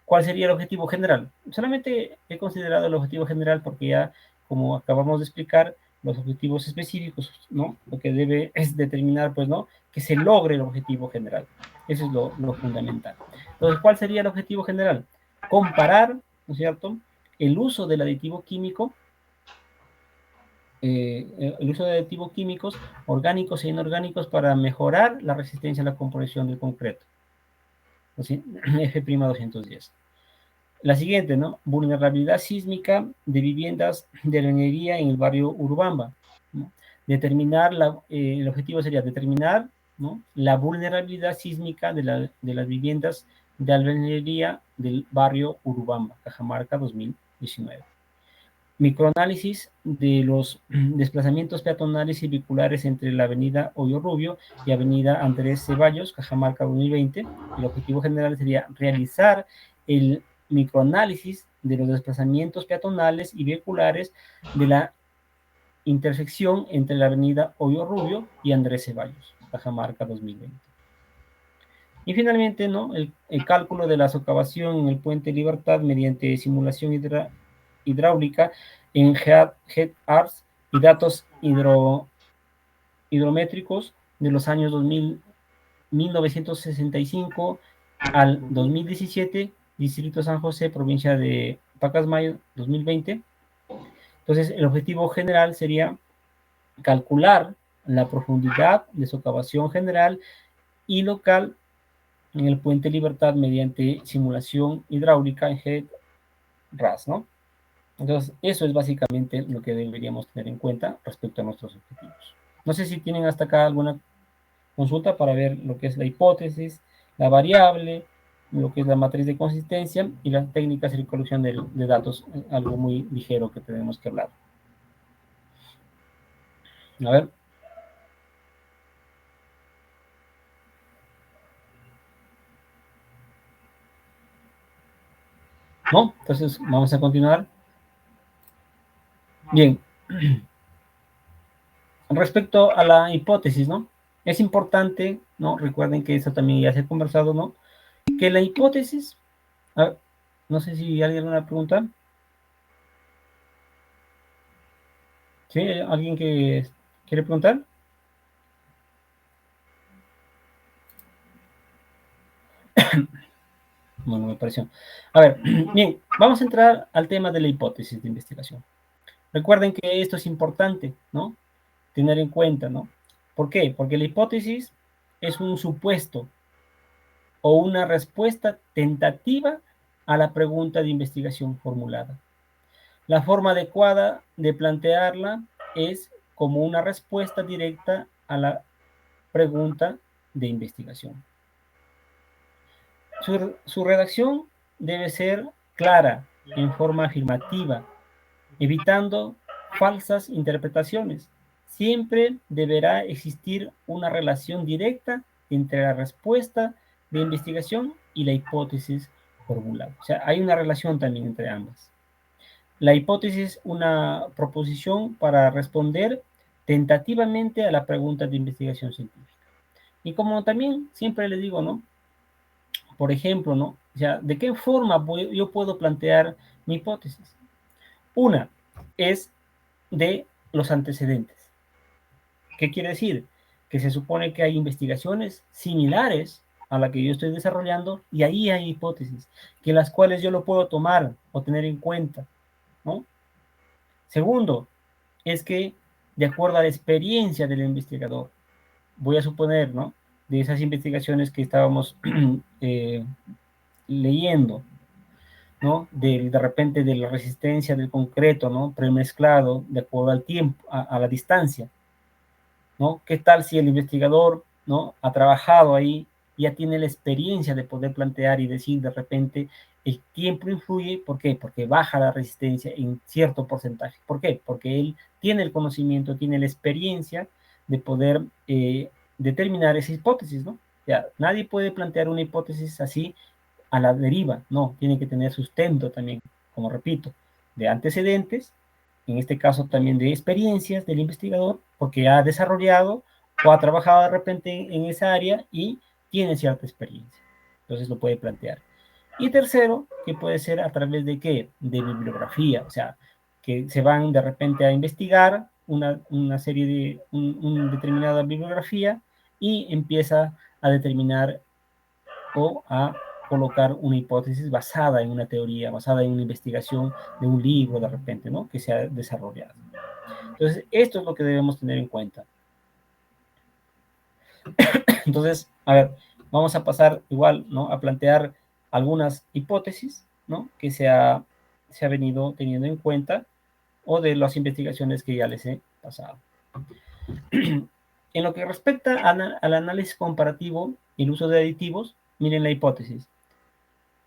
¿Cuál sería el objetivo general? Solamente he considerado el objetivo general porque ya, como acabamos de explicar, los objetivos específicos, ¿no?, lo que debe es determinar, pues, ¿no?, que se logre el objetivo general. Eso es lo fundamental. Entonces, ¿cuál sería el objetivo general? Comparar, ¿no es cierto?, el uso del aditivo químico, el uso de aditivos químicos orgánicos e inorgánicos para mejorar la resistencia a la compresión del concreto. ¿Sí? F'210. La siguiente, ¿no?, vulnerabilidad sísmica de viviendas de albañilería en el barrio Urubamba, ¿no? Determinar, el objetivo sería determinar, ¿no?, la vulnerabilidad sísmica de las viviendas de albañilería del barrio Urubamba, Cajamarca 2019. Microanálisis de los desplazamientos peatonales y vehiculares entre la avenida Hoyo Rubio y avenida Andrés Ceballos, Cajamarca 2020. El objetivo general sería realizar el microanálisis de los desplazamientos peatonales y vehiculares de la intersección entre la avenida Hoyo Rubio y Andrés Ceballos, Cajamarca 2020. Y finalmente, ¿no?, el cálculo de la socavación en el puente Libertad mediante simulación hidráulica en GEARS y datos hidrométricos de los años 1965 al 2017, Distrito San José, provincia de Pacasmayo, 2020. Entonces, el objetivo general sería calcular la profundidad de socavación general y local en el puente Libertad mediante simulación hidráulica en GEARS, ¿no? Entonces, eso es básicamente lo que deberíamos tener en cuenta respecto a nuestros objetivos. No sé si tienen hasta acá alguna consulta para ver lo que es la hipótesis, la variable, lo que es la matriz de consistencia y las técnicas de recolección de datos, algo muy ligero que tenemos que hablar. A ver. ¿No? Entonces, vamos a continuar. Bien. Respecto a la hipótesis, ¿no? Es importante, ¿no? Recuerden que eso también ya se ha conversado, ¿no? Que la hipótesis, no sé si alguien una pregunta. ¿Sí? ¿Alguien que quiere preguntar? Bueno, me pareció. A ver, bien, vamos a entrar al tema de la hipótesis de investigación. Recuerden que esto es importante, ¿no? Tener en cuenta, ¿no? ¿Por qué? Porque la hipótesis es un supuesto o una respuesta tentativa a la pregunta de investigación formulada. La forma adecuada de plantearla es como una respuesta directa a la pregunta de investigación. Su redacción debe ser clara, en forma afirmativa, evitando falsas interpretaciones. Siempre deberá existir una relación directa entre la respuesta de investigación y la hipótesis formulada. O sea, hay una relación también entre ambas. La hipótesis es una proposición para responder tentativamente a la pregunta de investigación científica. Y como también siempre les digo, ¿no? Por ejemplo, ¿no? O sea, ¿de qué forma yo puedo plantear mi hipótesis? Una es de los antecedentes. ¿Qué quiere decir? Que se supone que hay investigaciones similares a la que yo estoy desarrollando y ahí hay hipótesis, que las cuales yo lo puedo tomar o tener en cuenta, ¿no? Segundo, es que de acuerdo a la experiencia del investigador, voy a suponer, ¿no? De esas investigaciones que estábamos leyendo, ¿no? De repente de la resistencia del concreto, ¿no? Premezclado de acuerdo al tiempo, a la distancia, ¿no? ¿Qué tal si el investigador, ¿no? Ha trabajado ahí, ya tiene la experiencia de poder plantear y decir de repente el tiempo influye, ¿por qué? Porque baja la resistencia en cierto porcentaje. ¿Por qué? Porque él tiene el conocimiento, tiene la experiencia de poder determinar esa hipótesis, ¿no? O sea, nadie puede plantear una hipótesis así a la deriva, no, tiene que tener sustento también, como repito, de antecedentes, en este caso también de experiencias del investigador, porque ha desarrollado o ha trabajado de repente en esa área y tiene cierta experiencia. Entonces lo puede plantear. Y tercero, que puede ser a través de qué? De bibliografía, o sea, que se van de repente a investigar una serie de, una determinada bibliografía y empieza a determinar o a colocar una hipótesis basada en una teoría, basada en una investigación de un libro de repente, ¿no? Que se ha desarrollado. Entonces, esto es lo que debemos tener en cuenta. Entonces, a ver, vamos a pasar igual, ¿no? A plantear algunas hipótesis, ¿no? Que se ha venido teniendo en cuenta o de las investigaciones que ya les he pasado. En lo que respecta al análisis comparativo y el uso de aditivos, miren la hipótesis.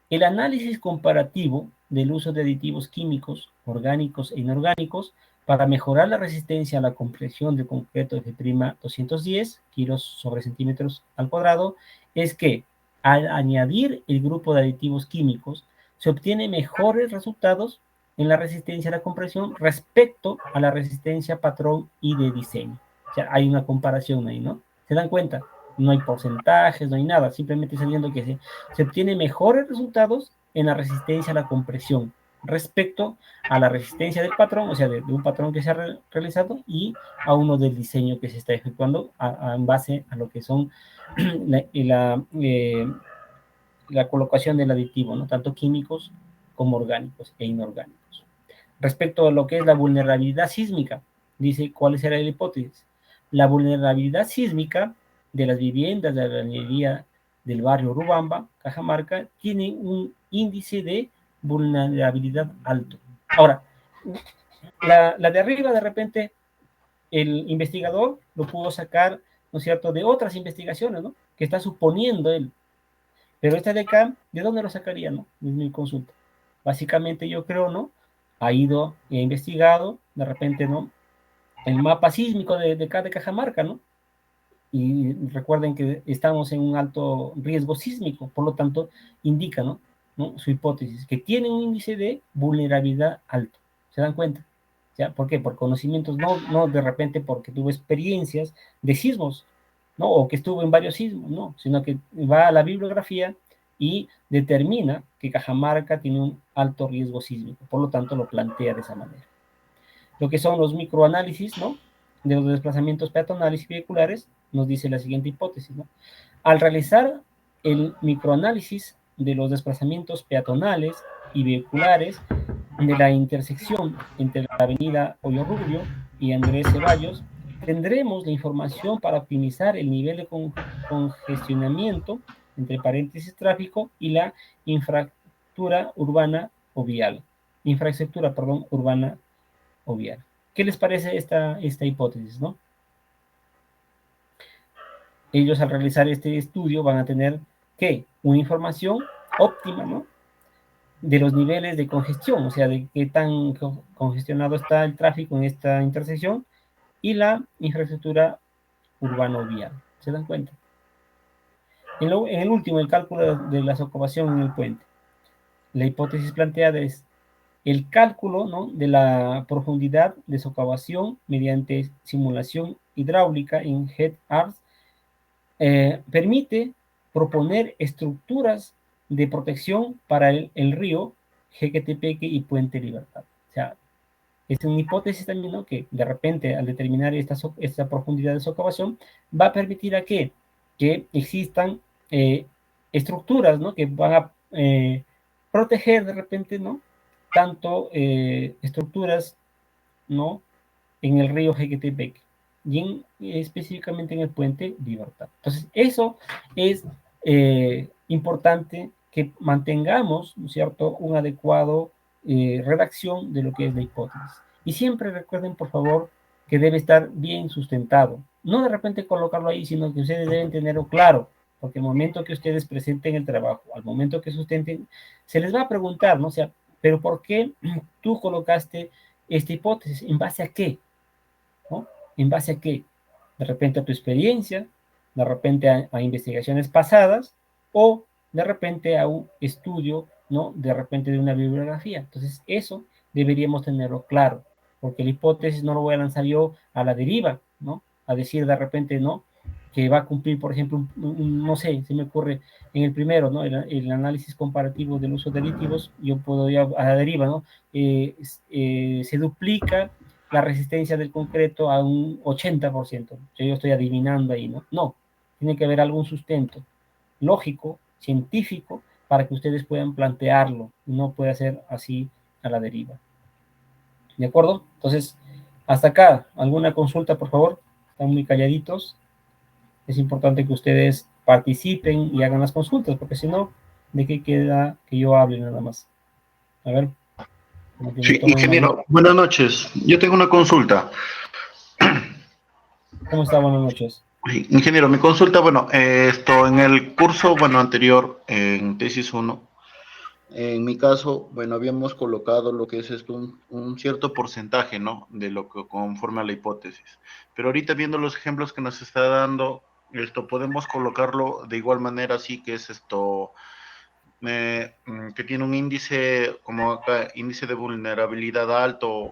El análisis comparativo del uso de aditivos químicos, orgánicos e inorgánicos para mejorar la resistencia a la compresión del concreto F'210 kilos sobre centímetros al cuadrado es que al añadir el grupo de aditivos químicos se obtiene mejores resultados en la resistencia a la compresión respecto a la resistencia patrón y de diseño. O sea, hay una comparación ahí, ¿no? ¿Se dan cuenta? No hay porcentajes, no hay nada, simplemente sabiendo que se obtienen mejores resultados en la resistencia a la compresión respecto a la resistencia del patrón, o sea, de un patrón que se ha realizado y a uno del diseño que se está efectuando en base a lo que son la colocación del aditivo, ¿no? Tanto químicos como orgánicos e inorgánicos. Respecto a lo que es la vulnerabilidad sísmica, dice, ¿cuál será la hipótesis? La vulnerabilidad sísmica de las viviendas de la albañilería del barrio Urubamba, Cajamarca, tiene un índice de vulnerabilidad alto. Ahora, la de arriba, de repente, el investigador lo pudo sacar, ¿no es cierto?, de otras investigaciones, ¿no?, que está suponiendo él. Pero esta de acá, ¿de dónde lo sacaría, no? Es mi consulta. Básicamente yo creo, ¿no? Ha ido e investigado, de repente, ¿no? El mapa sísmico de Cajamarca, ¿no? Y recuerden que estamos en un alto riesgo sísmico, por lo tanto, indica, ¿no? ¿No? Su hipótesis, que tiene un índice de vulnerabilidad alto. ¿Se dan cuenta? ¿Ya? ¿Por qué? Por conocimientos, no de repente porque tuvo experiencias de sismos, ¿no? O que estuvo en varios sismos, no, sino que va a la bibliografía y determina que Cajamarca tiene un alto riesgo sísmico, por lo tanto lo plantea de esa manera. Lo que son los microanálisis, ¿no? De los desplazamientos peatonales y vehiculares, nos dice la siguiente hipótesis, ¿no? Al realizar el microanálisis de los desplazamientos peatonales y vehiculares de la intersección entre la avenida Hoyo Rubio y Andrés Ceballos, tendremos la información para optimizar el nivel de congestionamiento, entre paréntesis tráfico, y la infraestructura urbana o vial. Infraestructura, perdón, urbana o vial. ¿Qué les parece esta hipótesis, no? Ellos al realizar este estudio van a tener, ¿qué? Una información óptima, ¿no? De los niveles de congestión, o sea, de qué tan congestionado está el tráfico en esta intersección y la infraestructura urbano-vial. ¿Se dan cuenta? En el último, el cálculo de la socovación en el puente. La hipótesis planteada es el cálculo, ¿no? De la profundidad de socavación mediante simulación hidráulica en HEAD-ARS permite proponer estructuras de protección para el río Jequetepeque y Puente Libertad. O sea, es una hipótesis también, ¿no? Que de repente al determinar esta profundidad de socavación va a permitir a que existan estructuras, ¿no? Que van a proteger de repente, ¿no? Tanto estructuras, ¿no? En el río Jequetepeque y específicamente en el puente Libertad. Entonces, eso es importante que mantengamos, ¿no es cierto?, un adecuado redacción de lo que es la hipótesis. Y siempre recuerden, por favor, que debe estar bien sustentado. No de repente colocarlo ahí, sino que ustedes deben tenerlo claro, porque al momento que ustedes presenten el trabajo, al momento que sustenten, se les va a preguntar, ¿no? O sea, pero ¿por qué tú colocaste esta hipótesis? ¿En base a qué? ¿No? ¿En base a qué? De repente a tu experiencia, de repente a investigaciones pasadas, o de repente a un estudio, ¿no? De repente de una bibliografía. Entonces, eso deberíamos tenerlo claro, porque la hipótesis no lo voy a lanzar yo a la deriva, ¿no? A decir de repente, ¿no? Que va a cumplir, por ejemplo, no sé, se me ocurre en el primero, ¿no? El análisis comparativo del uso de aditivos, yo puedo ir a la deriva, ¿no? Se duplica la resistencia del concreto a un 80%. Yo estoy adivinando ahí, ¿no? No, tiene que haber algún sustento lógico, científico, para que ustedes puedan plantearlo, no puede ser así a la deriva. ¿De acuerdo? Entonces, hasta acá, ¿alguna consulta, por favor? Están muy calladitos. Es importante que ustedes participen y hagan las consultas, porque si no, ¿de qué queda que yo hable nada más? A ver. Sí, ingeniero, buenas noches. Yo tengo una consulta. ¿Cómo está? Buenas noches. Ingeniero, mi consulta, bueno, esto en el curso, bueno, anterior, en tesis 1, en mi caso, bueno, habíamos colocado lo que es esto, un cierto porcentaje, ¿no? De lo que conforma la hipótesis. Pero ahorita viendo los ejemplos que nos está dando, esto podemos colocarlo de igual manera, así que es esto, que tiene un índice, como acá, índice de vulnerabilidad alto.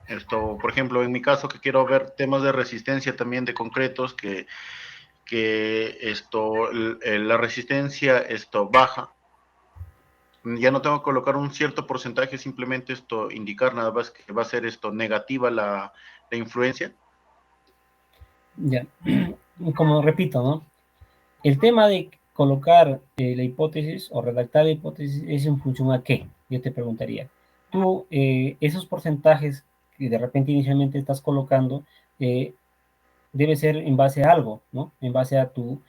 Esto, por ejemplo, en mi caso, que quiero ver temas de resistencia también de concretos, que la resistencia baja. Ya no tengo que colocar un cierto porcentaje, simplemente indicar nada más que va a ser negativa la influencia. Ya, como repito, ¿no? El tema de colocar la hipótesis o redactar la hipótesis es en función a qué, yo te preguntaría. Tú, esos porcentajes que de repente inicialmente estás colocando, debe ser en base a algo, ¿no? En base a tu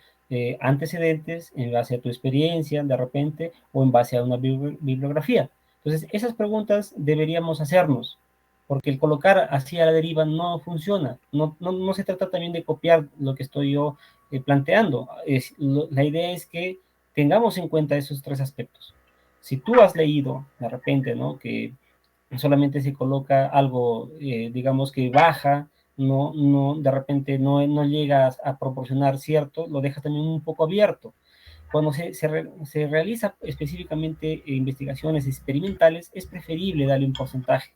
antecedentes, en base a tu experiencia de repente, o en base a una bibliografía. Entonces, esas preguntas deberíamos hacernos, porque el colocar así a la deriva no funciona. No se trata también de copiar lo que estoy yo planteando. La idea es que tengamos en cuenta esos tres aspectos. Si tú has leído de repente, ¿no? Que solamente se coloca algo, digamos que baja, de repente no llega a proporcionar cierto, lo dejas también un poco abierto. Cuando se realiza específicamente investigaciones experimentales, es preferible darle un porcentaje,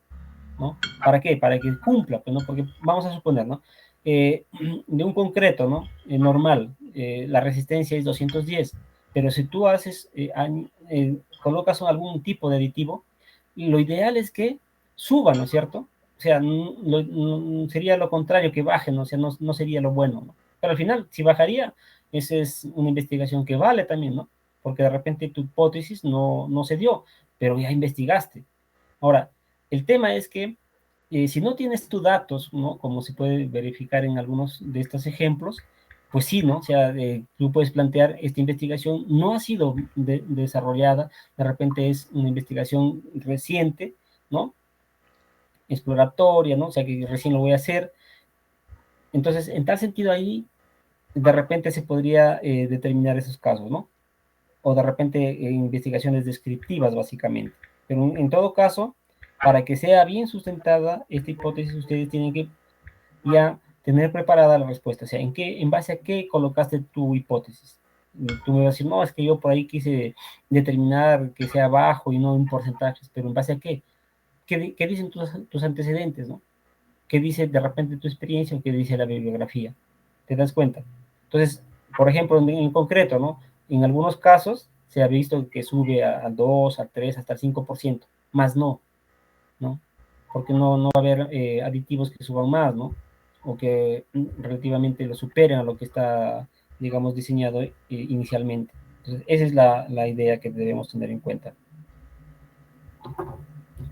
¿no? ¿Para qué? Para que cumpla, pues, ¿no? Porque vamos a suponer, ¿no? De un concreto, ¿no? Normal, la resistencia es 210, pero si tú haces, colocas algún tipo de aditivo, lo ideal es que suba, ¿no es cierto? O sea, sería lo contrario, que baje, ¿no? O sea, no sería lo bueno, ¿no? Pero al final, si bajaría, esa es una investigación que vale también, ¿no? Porque de repente tu hipótesis no se dio, pero ya investigaste. Ahora, el tema es que si no tienes tus datos, ¿no? Como se puede verificar en algunos de estos ejemplos, pues sí, ¿no? O sea, tú puedes plantear, esta investigación no ha sido desarrollada, de repente es una investigación reciente, ¿no? Exploratoria, ¿no? O sea, que recién lo voy a hacer. Entonces, en tal sentido ahí, de repente se podría determinar esos casos, ¿no? O de repente investigaciones descriptivas, básicamente. Pero en todo caso, para que sea bien sustentada esta hipótesis, ustedes tienen que ya tener preparada la respuesta. O sea, en base a qué colocaste tu hipótesis? Tú me vas a decir, no, es que yo por ahí quise determinar que sea bajo y no en porcentajes, pero ¿en base a qué? ¿Qué dicen tus antecedentes, no? ¿Qué dice de repente tu experiencia o qué dice la bibliografía? ¿Te das cuenta? Entonces, por ejemplo, en concreto, ¿no? En algunos casos se ha visto que sube al 2, al 3, hasta el 5%, más no, ¿no? Porque no va a haber aditivos que suban más, ¿no? O que relativamente lo superen a lo que está, digamos, diseñado inicialmente. Entonces, esa es la idea que debemos tener en cuenta.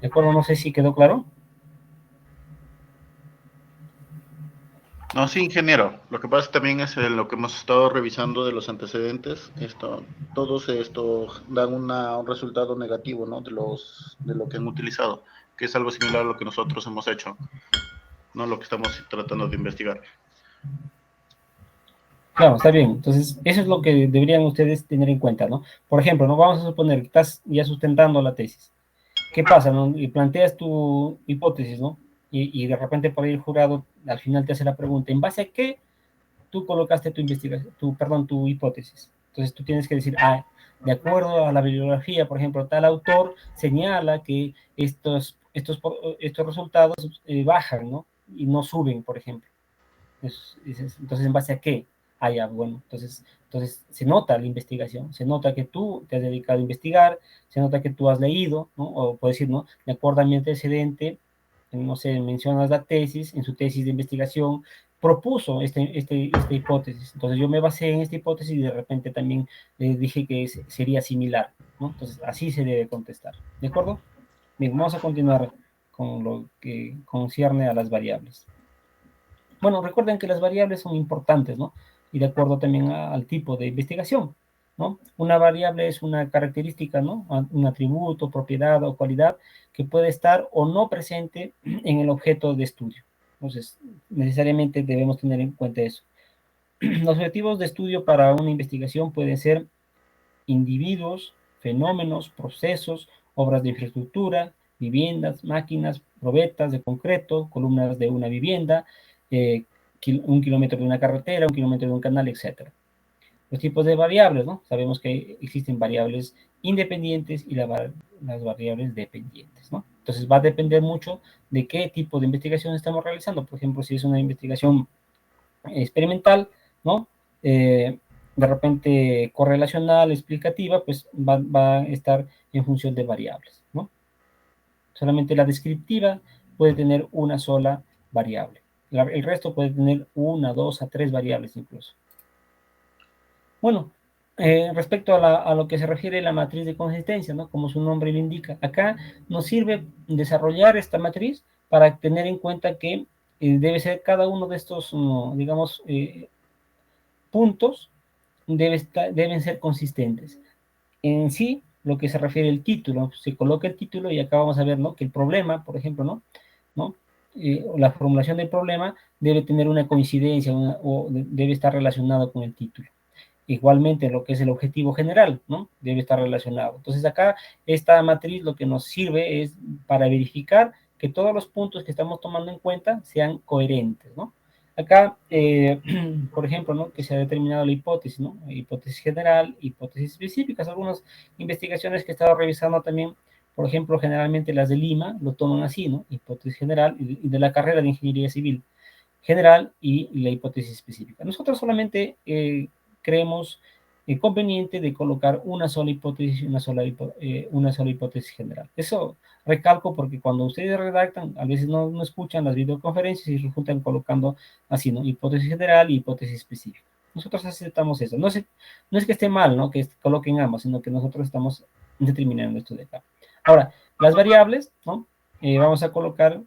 ¿De acuerdo? No sé si quedó claro. No, sí, ingeniero. Lo que pasa también es lo que hemos estado revisando de los antecedentes. Todos esto dan un resultado negativo, ¿no? De lo que han utilizado, que es algo similar a lo que nosotros hemos hecho, no lo que estamos tratando de investigar. Claro, está bien. Entonces, eso es lo que deberían ustedes tener en cuenta, ¿no? Por ejemplo, ¿no? Vamos a suponer que estás ya sustentando la tesis. ¿Qué pasa, no? Y planteas tu hipótesis, ¿no? Y de repente por ahí el jurado al final te hace la pregunta, ¿en base a qué tú colocaste tu investigación, tu hipótesis? Entonces tú tienes que decir, de acuerdo a la bibliografía, por ejemplo, tal autor señala que estos resultados bajan, ¿no? Y no suben, por ejemplo. Entonces, ¿en base a qué? Ya, bueno, entonces se nota la investigación, se nota que tú te has dedicado a investigar, se nota que tú has leído, ¿no? O puedes decir, ¿no? De acuerdo a mi antecedente, no sé, mencionas la tesis, en su tesis de investigación, propuso esta hipótesis. Entonces yo me basé en esta hipótesis y de repente también dije que sería similar, ¿no? Entonces así se debe contestar, ¿de acuerdo? Bien, vamos a continuar con lo que concierne a las variables. Bueno, recuerden que las variables son importantes, ¿no? Y de acuerdo también al tipo de investigación, ¿no? Una variable es una característica, ¿no? Un atributo, propiedad o cualidad que puede estar o no presente en el objeto de estudio. Entonces, necesariamente debemos tener en cuenta eso. Los objetivos de estudio para una investigación pueden ser individuos, fenómenos, procesos, obras de infraestructura, viviendas, máquinas, probetas de concreto, columnas de una vivienda, un kilómetro de una carretera, un kilómetro de un canal, etc. Los tipos de variables, ¿no? Sabemos que existen variables independientes y las variables dependientes, ¿no? Entonces va a depender mucho de qué tipo de investigación estamos realizando. Por ejemplo, si es una investigación experimental, ¿no? De repente correlacional, explicativa, pues va a estar en función de variables, ¿no? Solamente la descriptiva puede tener una sola variable. El resto puede tener una, dos, a tres variables incluso. Bueno, respecto a lo que se refiere a la matriz de consistencia, ¿no? Como su nombre lo indica, acá nos sirve desarrollar esta matriz para tener en cuenta que debe ser cada uno de estos, digamos, puntos deben ser consistentes. En sí, lo que se refiere al título, se coloca el título y acá vamos a ver, ¿no? Que el problema, por ejemplo, ¿no? La formulación del problema debe tener una coincidencia o debe estar relacionado con el título. igualmente lo que es el objetivo general, ¿no? Debe estar relacionado. Entonces acá esta matriz lo que nos sirve es para verificar que todos los puntos que estamos tomando en cuenta sean coherentes, ¿no? Acá, por ejemplo, ¿no? Que se ha determinado la hipótesis, ¿no? Hipótesis general, hipótesis específicas. Algunas investigaciones que he estado revisando también, por ejemplo, generalmente las de Lima lo toman así, ¿no? Hipótesis general y de la carrera de Ingeniería Civil general y la hipótesis específica. Nosotros solamente creemos conveniente de colocar una sola hipótesis y una sola hipótesis general. Eso recalco porque cuando ustedes redactan, a veces no escuchan las videoconferencias y resultan colocando así, ¿no? Hipótesis general y hipótesis específica. Nosotros aceptamos eso. No es que esté mal, ¿no? Que coloquen ambas, sino que nosotros estamos determinando esto de acá. Ahora, las variables, ¿no? Vamos a colocar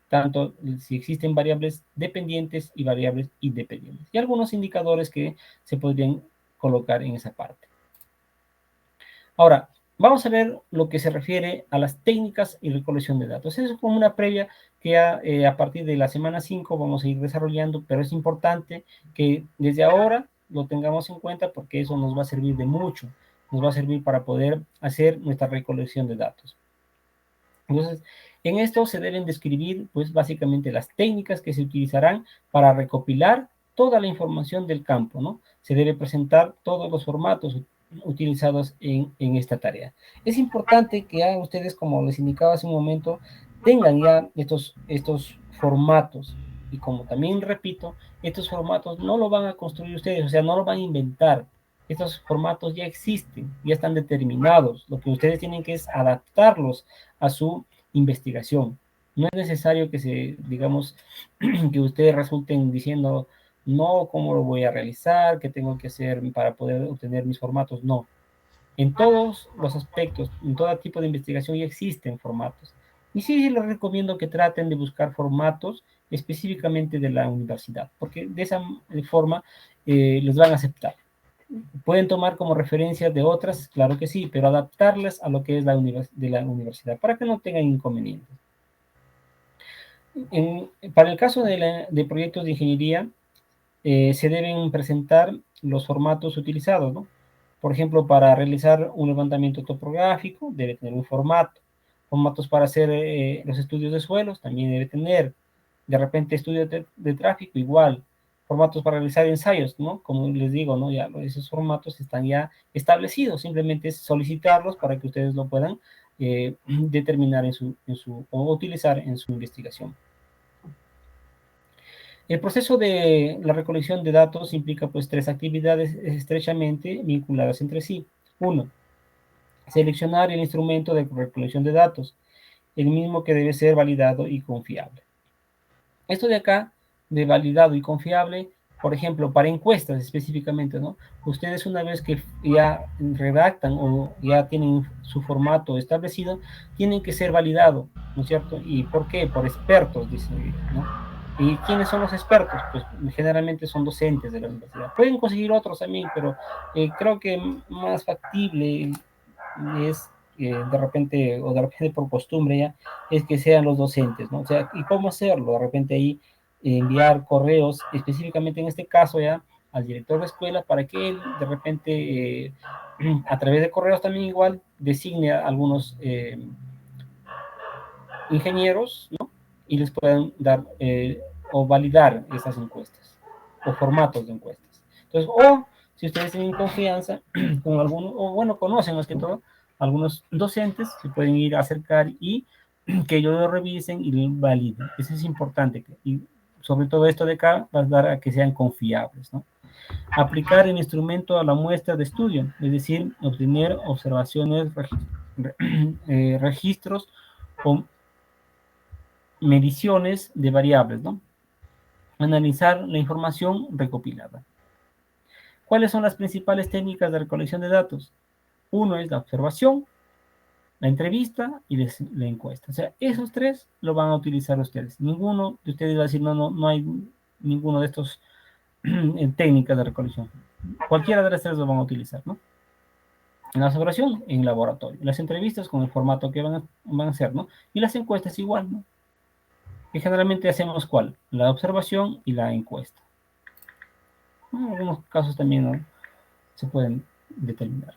tanto si existen variables dependientes y variables independientes. Y algunos indicadores que se podrían colocar en esa parte. Ahora, vamos a ver lo que se refiere a las técnicas y recolección de datos. Eso es como una previa que a partir de la semana 5 vamos a ir desarrollando, pero es importante que desde ahora lo tengamos en cuenta porque eso nos va a servir de mucho. Nos va a servir para poder hacer nuestra recolección de datos. Entonces, en esto se deben describir, pues, básicamente las técnicas que se utilizarán para recopilar toda la información del campo, ¿no? Se debe presentar todos los formatos utilizados en esta tarea. Es importante que ya ustedes, como les indicaba hace un momento, tengan ya estos formatos. Y como también repito, estos formatos no lo van a construir ustedes, o sea, no lo van a inventar. Estos formatos ya existen, ya están determinados. Lo que ustedes tienen que es adaptarlos a su investigación. No es necesario que digamos, que ustedes resulten diciendo, no, ¿cómo lo voy a realizar? ¿Qué tengo que hacer para poder obtener mis formatos? No. En todos los aspectos, en todo tipo de investigación ya existen formatos. Y sí les recomiendo que traten de buscar formatos específicamente de la universidad, porque de esa forma les van a aceptar. Pueden tomar como referencia de otras, claro que sí, pero adaptarlas a lo que es de la universidad, para que no tengan inconvenientes. Para el caso de proyectos de ingeniería, se deben presentar los formatos utilizados, ¿no? Por ejemplo, para realizar un levantamiento topográfico, debe tener un formato. Formatos para hacer los estudios de suelos, también debe tener. De repente, estudios de tráfico, igual. Formatos para realizar ensayos, ¿no? Como les digo, ¿no? Ya esos formatos están ya establecidos. Simplemente es solicitarlos para que ustedes lo puedan determinar o utilizar en su investigación. El proceso de la recolección de datos implica pues 3 actividades estrechamente vinculadas entre sí. 1. Seleccionar el instrumento de recolección de datos, el mismo que debe ser validado y confiable. Esto de acá, de validado y confiable, por ejemplo, para encuestas específicamente, ¿no? Ustedes una vez que ya redactan o ya tienen su formato establecido, tienen que ser validado, ¿no es cierto? ¿Y por qué? Por expertos, dicen, ¿no? ¿Y quiénes son los expertos? Pues generalmente son docentes de la universidad. Pueden conseguir otros también, pero creo que más factible es de repente por costumbre ya, es que sean los docentes, ¿no? O sea, ¿y cómo hacerlo? De repente ahí enviar correos, específicamente en este caso ya, al director de escuela para que él de repente, a través de correos también igual, designe a algunos ingenieros, ¿no? Y les puedan dar o validar esas encuestas o formatos de encuestas. Entonces, o si ustedes tienen confianza con alguno, o bueno, conocen más que todo, algunos docentes se pueden ir a acercar y que ellos lo revisen y lo validen. Eso es importante. Y sobre todo esto de acá va a dar a que sean confiables, ¿no? Aplicar el instrumento a la muestra de estudio, es decir, obtener observaciones, registros o mediciones de variables, ¿no? Analizar la información recopilada. ¿Cuáles son las principales técnicas de recolección de datos? Uno es la observación, la entrevista y la encuesta. O sea, esos 3 lo van a utilizar ustedes. Ninguno de ustedes va a decir, no hay ninguno de estos técnicas de recolección. Cualquiera de las 3 lo van a utilizar, ¿no? En la observación, en laboratorio. Las entrevistas con el formato que van a hacer, ¿no? Y las encuestas igual, ¿no? Que generalmente hacemos ¿cuál? La observación y la encuesta. En algunos casos también, ¿no? se pueden determinar.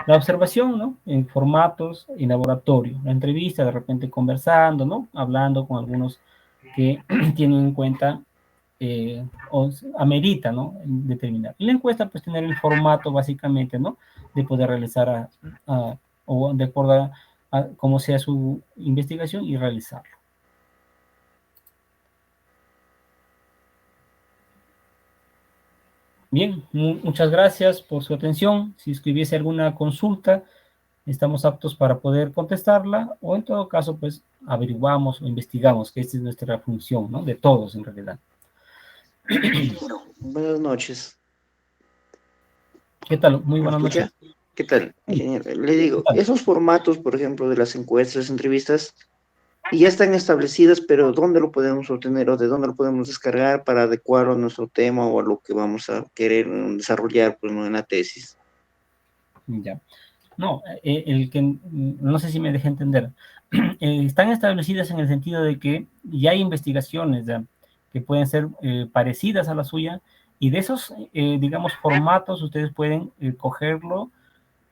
La observación, ¿no? En formatos, en laboratorio, la entrevista, de repente conversando, ¿no? Hablando con algunos que tienen en cuenta o amerita, ¿no? Determinar. Y la encuesta, pues, tener el formato, básicamente, ¿no? De poder realizar o de acuerdo a cómo sea su investigación y realizarlo. Bien, muchas gracias por su atención. Si es que hubiese alguna consulta, estamos aptos para poder contestarla, o en todo caso, pues, averiguamos o investigamos, que esta es nuestra función, ¿no? De todos, en realidad. Bueno, buenas noches. ¿Qué tal? Muy ¿Me buenas escucha? noches. ¿Qué tal, ingeniero? Le digo, esos formatos, por ejemplo, de las encuestas, entrevistas, ya están establecidas, pero ¿dónde lo podemos obtener o de dónde lo podemos descargar para adecuarlo a nuestro tema o a lo que vamos a querer desarrollar, pues, ¿no? En la tesis? Ya. No, no sé si me deje entender. Están establecidas en el sentido de que ya hay investigaciones ya, que pueden ser parecidas a la suya, y de esos, digamos, formatos ustedes pueden cogerlo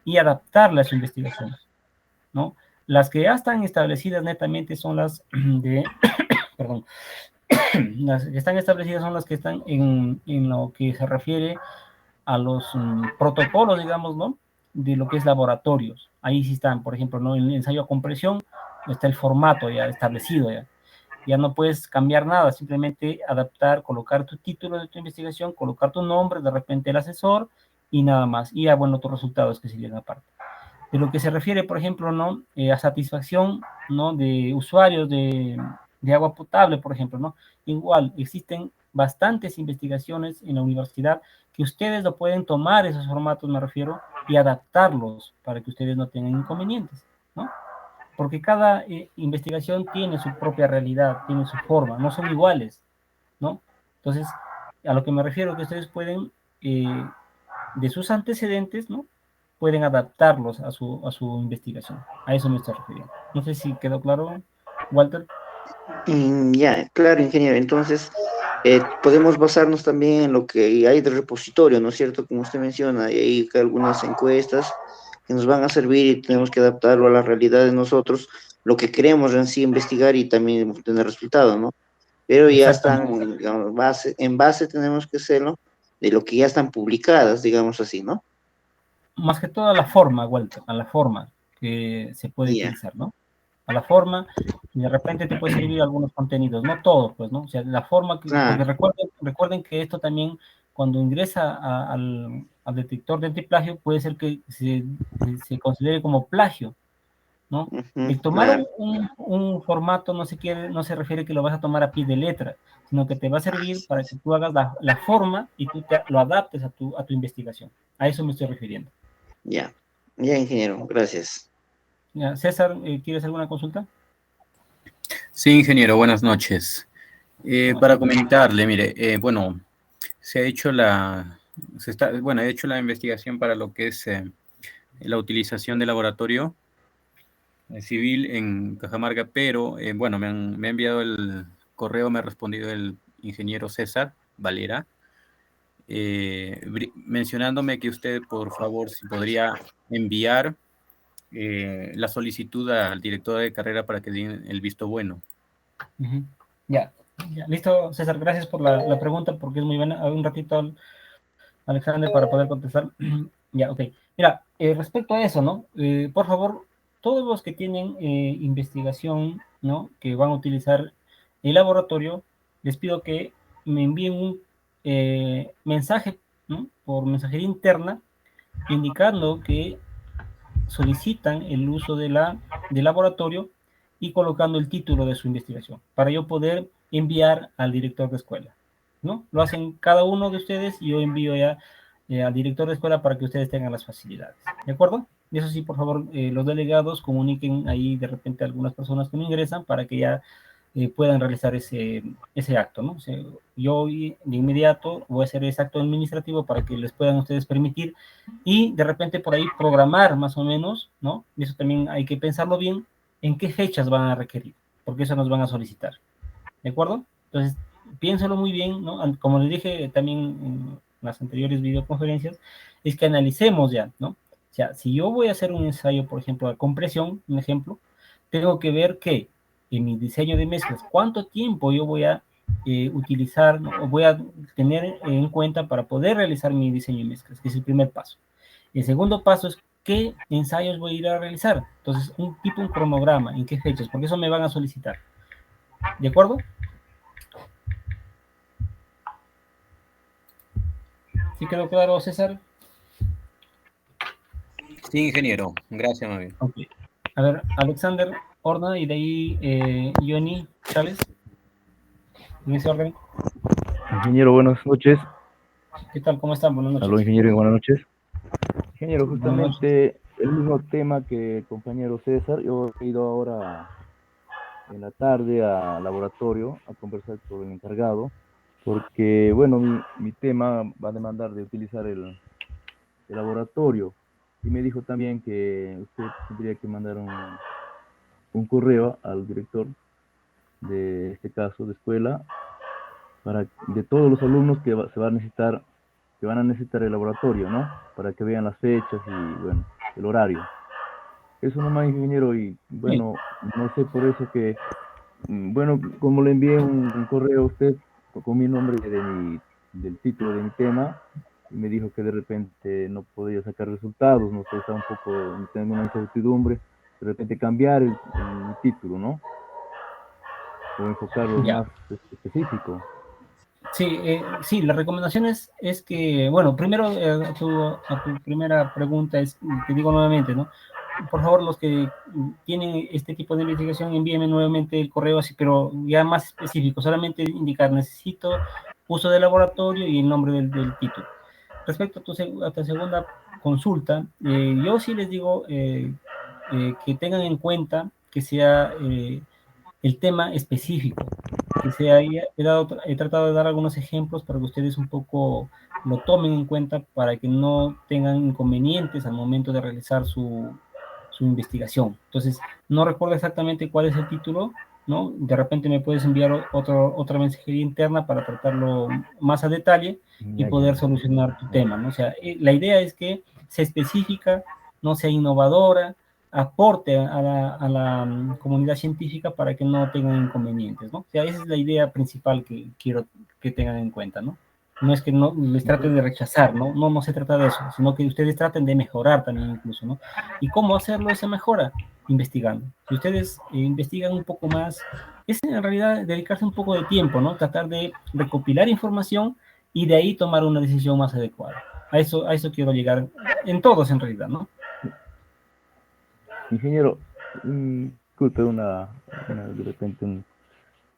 y adaptarla a su investigación, ¿no? Las que ya están establecidas netamente son las de, perdón, las que están establecidas son las que están en lo que se refiere a los protocolos, digamos, ¿no? De lo que es laboratorios. Ahí sí están, por ejemplo, ¿no? En el ensayo a compresión está el formato ya establecido ya. Ya no puedes cambiar nada, simplemente adaptar, colocar tu título de tu investigación, colocar tu nombre, de repente el asesor y nada más. Y ya, bueno, tus resultados que serían aparte. De lo que se refiere, por ejemplo, ¿no? A satisfacción, ¿no? De usuarios de agua potable, por ejemplo, ¿no? Igual, existen bastantes investigaciones en la universidad que ustedes lo pueden tomar, esos formatos me refiero, y adaptarlos para que ustedes no tengan inconvenientes, ¿no? Porque cada investigación tiene su propia realidad, tiene su forma, no son iguales, ¿no? Entonces, a lo que me refiero es que ustedes pueden, de sus antecedentes, ¿no? Pueden adaptarlos a su investigación. A eso me estoy refiriendo. No sé si quedó claro, Walter. Ya, claro, ingeniero. Entonces, podemos basarnos también en lo que hay de repositorio, ¿no es cierto? Como usted menciona, hay algunas encuestas que nos van a servir y tenemos que adaptarlo a la realidad de nosotros, lo que queremos en sí investigar y también obtener resultados, ¿no? Pero ya Exactamente. están, digamos, en base tenemos que hacerlo de lo que ya están publicadas, digamos así, ¿no? Más que todo a la forma, Walter, a la forma que se puede Ya, utilizar, ¿no? A la forma, y de repente te puede servir algunos contenidos, no todos, pues, ¿no? O sea, la forma, porque claro. recuerden que esto también, cuando ingresa al detector de antiplagio, puede ser que se considere como plagio, ¿no? Ujú, El tomar claro. un formato no se refiere que lo vas a tomar a pie de letra, sino que te va a servir para que tú hagas la forma y tú lo adaptes a tu investigación. A eso me estoy refiriendo. Ya, ya, ingeniero, gracias. Ya, César, ¿quieres alguna consulta? Sí, ingeniero, buenas noches. Para comentarle, mire, bueno, se ha hecho bueno, he hecho la investigación para lo que es la utilización de laboratorio civil en Cajamarca, pero bueno, me ha enviado el correo, me ha respondido el ingeniero César Valera, mencionándome que usted, por favor, si podría enviar la solicitud al director de carrera para que den el visto bueno. Ya, ya, listo, César, gracias por la pregunta, porque es muy buena. Un ratito, Alexander, para poder contestar. Ya, ok. Mira, respecto a eso, ¿no? Por favor, todos los que tienen investigación, ¿no? Que van a utilizar el laboratorio, les pido que me envíen un mensaje, ¿no? Por mensajería interna, indicando que solicitan el uso del laboratorio y colocando el título de su investigación, para yo poder enviar al director de escuela, ¿no? Lo hacen cada uno de ustedes y yo envío ya al director de escuela para que ustedes tengan las facilidades, ¿de acuerdo? Y eso sí, por favor, los delegados comuniquen ahí de repente a algunas personas que no ingresan para que ya puedan realizar ese acto, ¿no? O sea, yo de inmediato voy a hacer ese acto administrativo para que les puedan ustedes permitir y de repente por ahí programar más o menos, ¿no? Y eso también hay que pensarlo bien, en qué fechas van a requerir, porque eso nos van a solicitar, ¿de acuerdo? Entonces, piénsalo muy bien, ¿no? Como les dije también las anteriores videoconferencias, es que analicemos ya, ¿no? O sea, si yo voy a hacer un ensayo, por ejemplo, de compresión, un ejemplo, tengo que ver que en mi diseño de mezclas, cuánto tiempo yo voy a utilizar, ¿no? O voy a tener en cuenta para poder realizar mi diseño de mezclas, que es el primer paso. El segundo paso es qué ensayos voy a ir a realizar. Entonces, un cronograma, en qué fechas, porque eso me van a solicitar. ¿De acuerdo? ¿Sí quedó claro, César? Sí, ingeniero. Gracias, Mavi. Ok. A ver, Alexander Horna y de ahí Johnny Chávez. En ese orden. Ingeniero, buenas noches. ¿Qué tal? ¿Cómo están? Buenas noches. Aló, ingeniero, y buenas noches. Ingeniero, Buenas noches. justamente el mismo tema que el compañero César. Yo he ido ahora en la tarde al laboratorio a conversar con el encargado, porque, bueno, mi tema va a demandar de utilizar el laboratorio. Y me dijo también que usted tendría que mandar un correo al director de este caso de escuela de todos los alumnos que se va a necesitar, que van a necesitar el laboratorio, ¿no? Para que vean las fechas y, bueno, el horario. Eso nomás, ingeniero, y bueno, no sé por eso que, bueno, como le envié un correo a usted con mi nombre del título de mi tema, y me dijo que de repente no podía sacar resultados, no sé, está un poco, tengo una incertidumbre, de repente cambiar el título, ¿no? O enfocarlo Ya. más específico. Sí, sí, la recomendación es que, bueno, primero a tu primera pregunta te digo nuevamente, ¿no? Por favor, los que tienen este tipo de investigación, envíenme nuevamente el correo así, pero ya más específico, solamente indicar, necesito uso de laboratorio y el nombre del título. Respecto a tu segunda consulta, yo sí les digo que tengan en cuenta que sea el tema específico, que he tratado de dar algunos ejemplos para que ustedes un poco lo tomen en cuenta para que no tengan inconvenientes al momento de realizar su investigación. Entonces, no recuerdo exactamente cuál es el título, ¿no? De repente me puedes enviar otra mensajería interna para tratarlo más a detalle y poder solucionar tu tema, ¿no? O sea, la idea es que sea específica, no sea innovadora, aporte a la comunidad científica para que no tengan inconvenientes, ¿no? O sea, esa es la idea principal que quiero que tengan en cuenta, ¿no? No es que no les trate de rechazar, ¿no? No se trata de eso, sino que ustedes traten de mejorar también incluso, ¿no? ¿Y cómo hacerlo esa mejora? Investigando. Si ustedes investigan un poco más, es en realidad dedicarse un poco de tiempo, ¿no? Tratar de recopilar información y de ahí tomar una decisión más adecuada. A eso quiero llegar en todos en realidad, ¿no? Ingeniero, disculpe de repente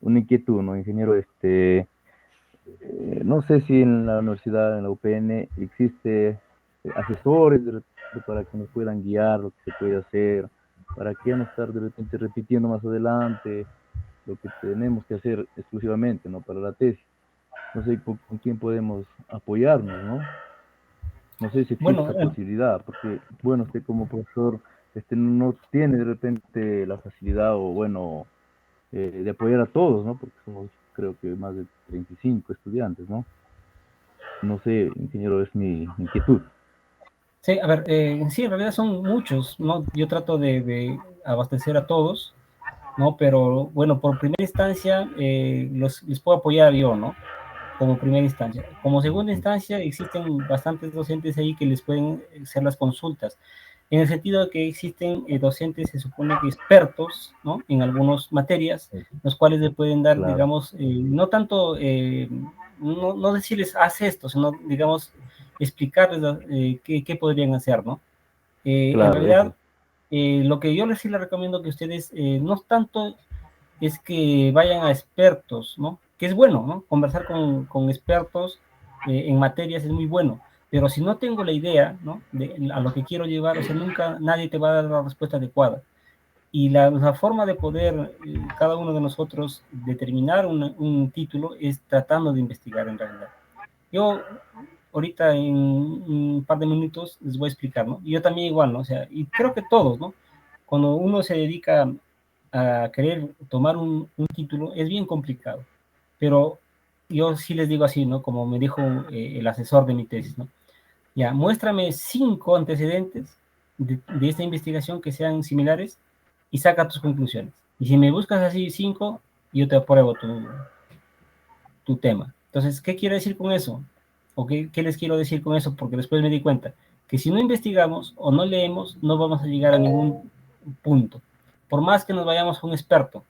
una inquietud, ¿no? Ingeniero, no sé si en la universidad, en la UPN, existe asesores para que nos puedan guiar lo que se puede hacer, para que ya no estar de repente repitiendo más adelante lo que tenemos que hacer exclusivamente, ¿no? Para la tesis. No sé con quién podemos apoyarnos, ¿no? No sé si existe Bueno, esa posibilidad, porque, bueno, usted como profesor no tiene de repente la facilidad o, bueno, de apoyar a todos, ¿no? Porque somos, creo que, más de 35 estudiantes, ¿no? No sé, ingeniero, es mi inquietud. sí, a ver, sí, en realidad son muchos, ¿no? Yo trato de abastecer a todos, ¿no? Pero, bueno, por primera instancia, les puedo apoyar yo, ¿no? Como primera instancia. Como segunda instancia, existen bastantes docentes ahí que les pueden hacer las consultas, en el sentido de que existen docentes, se supone que expertos, ¿no? En algunas materias, los cuales le pueden dar, Claro. digamos, no tanto, no decirles, haz esto, sino, digamos, explicarles qué podrían hacer, ¿no? En Claro, realidad, eso. lo que yo sí les recomiendo que ustedes, no tanto es que vayan a expertos, ¿no? Que es bueno, ¿no? Conversar con expertos en materias es muy bueno, pero si no tengo la idea, ¿no? A lo que quiero llevar, o sea, nunca nadie te va a dar la respuesta adecuada. Y la forma de poder cada uno de nosotros determinar un título es tratando de investigar en realidad. Yo ahorita en un par de minutos les voy a explicar, ¿no? Y yo también igual, ¿no? O sea, y creo que todos, ¿no? Cuando uno se dedica a querer tomar un título es bien complicado, pero yo sí les digo así, ¿no? Como me dijo el asesor de mi tesis, ¿no? Ya, muéstrame 5 antecedentes de esta investigación que sean similares y saca tus conclusiones. Y si me buscas así 5, yo te apruebo tu tema. Entonces, ¿qué quiero decir con eso? ¿O qué les quiero decir con eso? Porque después me di cuenta que si no investigamos o no leemos, no vamos a llegar a ningún punto. Por más que nos vayamos a un experto,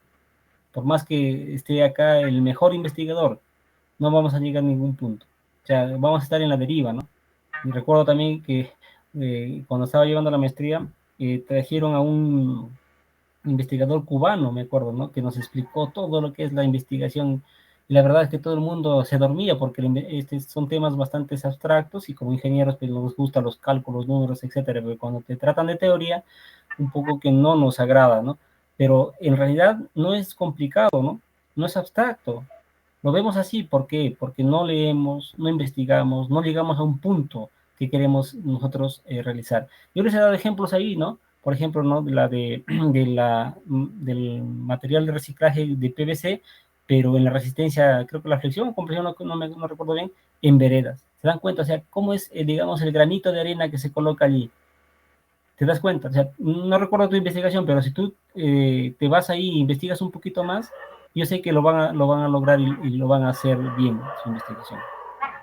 por más que esté acá el mejor investigador, no vamos a llegar a ningún punto. O sea, vamos a estar en la deriva, ¿no? Y recuerdo también que cuando estaba llevando la maestría, trajeron a un investigador cubano, me acuerdo, ¿no? Que nos explicó todo lo que es la investigación. Y la verdad es que todo el mundo se dormía porque son temas bastante abstractos y como ingenieros pues nos gustan los cálculos, números, etcétera. Pero cuando te tratan de teoría, un poco que no nos agrada, ¿no? Pero en realidad no es complicado, ¿no? No es abstracto. Lo vemos así, ¿por qué? Porque no leemos, no investigamos, no llegamos a un punto que queremos nosotros realizar. Yo les he dado ejemplos ahí, ¿no? Por ejemplo, ¿no? Del material de reciclaje de PVC, pero en la resistencia, creo que la flexión o compresión, no recuerdo bien, en veredas. ¿Se dan cuenta? O sea, cómo es, digamos, el granito de arena que se coloca allí. ¿Te das cuenta? O sea, no recuerdo tu investigación, pero si tú te vas ahí e investigas un poquito más, yo sé que lo van a lograr y lo van a hacer bien su investigación.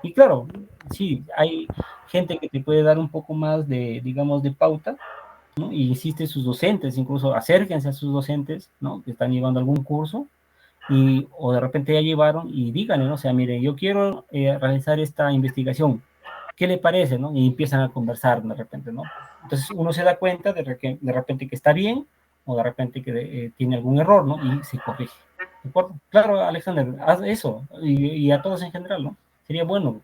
Y claro, sí, hay gente que te puede dar un poco más de, digamos, de pauta, ¿no? Y insiste sus docentes, incluso acérquense a sus docentes, ¿no? Que están llevando algún curso, o de repente ya llevaron y díganle, ¿no? O sea, mire, yo quiero realizar esta investigación, ¿qué le parece, no? Y empiezan a conversar de repente, ¿no? Entonces uno se da cuenta de repente que está bien o de repente que tiene algún error, ¿no? Y se corrige. ¿De acuerdo? Claro, Alexander, haz eso y a todos en general, ¿no? Sería bueno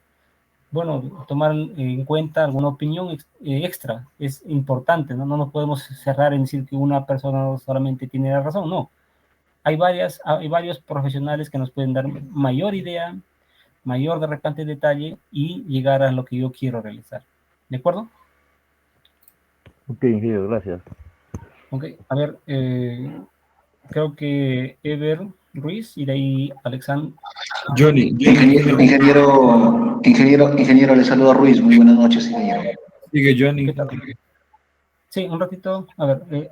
tomar en cuenta alguna opinión extra. Es importante, ¿no? No nos podemos cerrar en decir que una persona solamente tiene la razón, no. Hay varios profesionales que nos pueden dar mayor idea, mayor de repente detalle y llegar a lo que yo quiero realizar. ¿De acuerdo? Ok, ingeniero, gracias. Ok, a ver, creo que Ever Ruiz y de ahí Alexander. Johnny, Ingeniero, le saluda Ruiz. Muy buenas noches, ingeniero. sigue Johnny. ¿Qué tal? Sí, un ratito. A ver,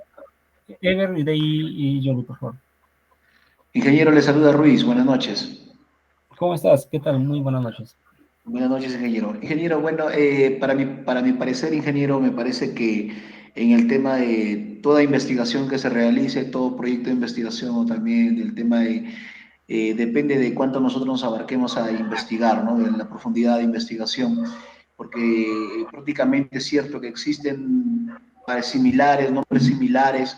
Ever y de ahí y Johnny, por favor. Ingeniero, le saluda Ruiz. Buenas noches. ¿Cómo estás? ¿Qué tal? Muy buenas noches. Buenas noches, ingeniero. Ingeniero, bueno, para mi parecer, ingeniero, me parece que en el tema de toda investigación que se realice, todo proyecto de investigación o también del tema de, depende de cuánto nosotros nos abarquemos a investigar, ¿no? De la profundidad de investigación, porque prácticamente es cierto que existen similares, nombres similares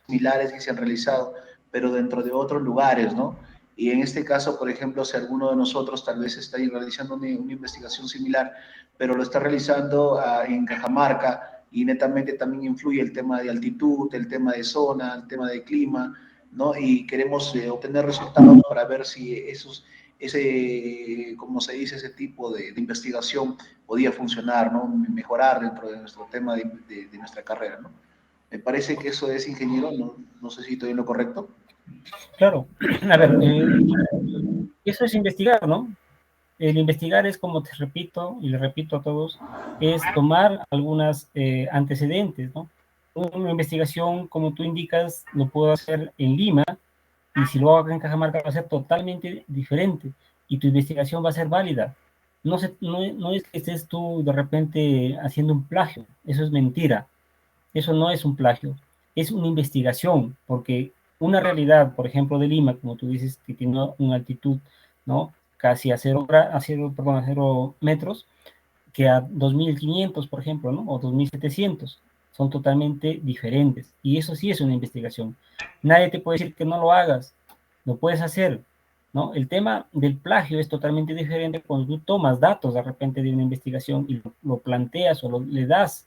que se han realizado, pero dentro de otros lugares, ¿no? Y en este caso, por ejemplo, si alguno de nosotros tal vez está realizando una investigación similar, pero lo está realizando en Cajamarca y netamente también influye el tema de altitud, el tema de zona, el tema de clima, ¿no? Y queremos obtener resultados para ver si como se dice, ese tipo de investigación podía funcionar, ¿no? Mejorar dentro de nuestro tema de nuestra carrera, ¿no? Me parece que eso es, ingeniero, no sé si estoy en lo correcto. Claro, a ver, eso es investigar, ¿no? El investigar es, como te repito, y le repito a todos, es tomar algunas antecedentes, ¿no? Una investigación, como tú indicas, lo puedo hacer en Lima, y si lo hago en Cajamarca va a ser totalmente diferente, y tu investigación va a ser válida. No es que estés tú de repente haciendo un plagio, eso es mentira. Eso no es un plagio, es una investigación, porque una realidad, por ejemplo, de Lima, como tú dices, que tiene una altitud, ¿no? Casi a 0 metros, que a 2.500, por ejemplo, ¿no? O 2.700, son totalmente diferentes. Y eso sí es una investigación. Nadie te puede decir que no lo hagas, lo puedes hacer, ¿no? El tema del plagio es totalmente diferente cuando tú tomas datos de repente de una investigación y lo planteas o le das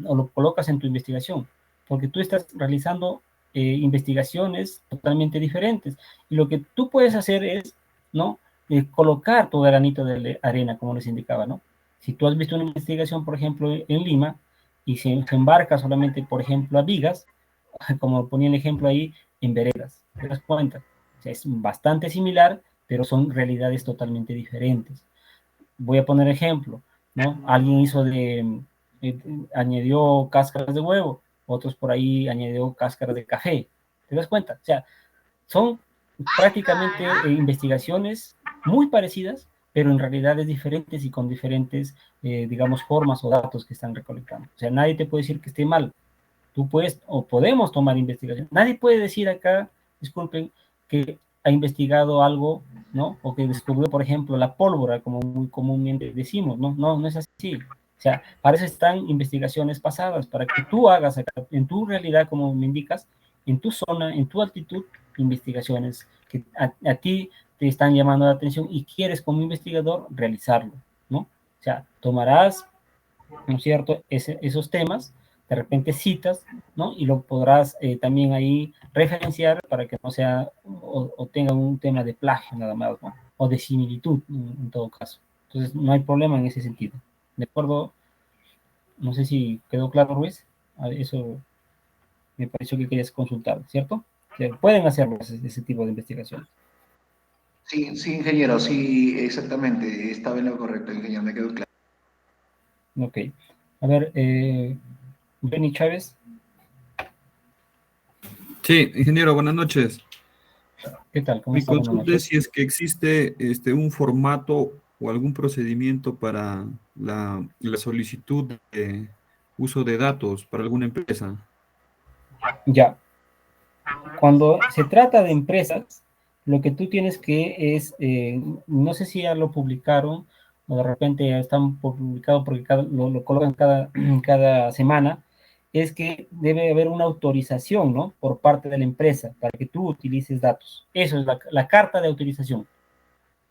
o lo colocas en tu investigación, porque tú estás realizando investigaciones totalmente diferentes. Y lo que tú puedes hacer es, ¿no? Colocar tu granito de arena, como les indicaba, ¿no? Si tú has visto una investigación, por ejemplo, en Lima, y se embarca solamente, por ejemplo, a vigas, como ponía el ejemplo ahí, en veredas, ¿te das cuenta? O sea, es bastante similar, pero son realidades totalmente diferentes. Voy a poner ejemplo, ¿no? Alguien añadió cáscaras de huevo, otros por ahí añadió cáscaras de café. ¿Te das cuenta? O sea, son prácticamente investigaciones muy parecidas, pero en realidades diferentes y con diferentes, digamos, formas o datos que están recolectando. O sea, nadie te puede decir que esté mal. Tú puedes o podemos tomar investigación. Nadie puede decir acá, disculpen, que ha investigado algo, ¿no? O que descubrió, por ejemplo, la pólvora, como muy comúnmente decimos, ¿no? No es así. O sea, para eso están investigaciones pasadas, para que tú hagas acá, en tu realidad, como me indicas, en tu zona, en tu altitud, investigaciones que a ti te están llamando la atención y quieres como investigador realizarlo, ¿no? O sea, tomarás, ¿no es cierto?, esos temas, de repente citas, ¿no? Y lo podrás también ahí referenciar para que no sea o tenga un tema de plagio nada más, ¿no? O de similitud en todo caso. Entonces, no hay problema en ese sentido. ¿De acuerdo? No sé si quedó claro, Ruiz. Eso me pareció que querías consultar, ¿cierto? O sea, pueden hacerlo ese tipo de investigaciones. Sí, sí, ingeniero, sí, exactamente. Estaba en lo correcto, ingeniero, me quedó claro. Ok. A ver, Benny Chávez. Sí, ingeniero, buenas noches. ¿Qué tal? ¿Cómo Mi está? Buenas consulta es noches. si es que existe un formato o algún procedimiento para la solicitud de uso de datos para alguna empresa. Ya. Cuando se trata de empresas, lo que tú tienes que es, no sé si ya lo publicaron o de repente ya están publicados porque lo colocan cada semana, es que debe haber una autorización, ¿no? Por parte de la empresa para que tú utilices datos. Eso es la carta de autorización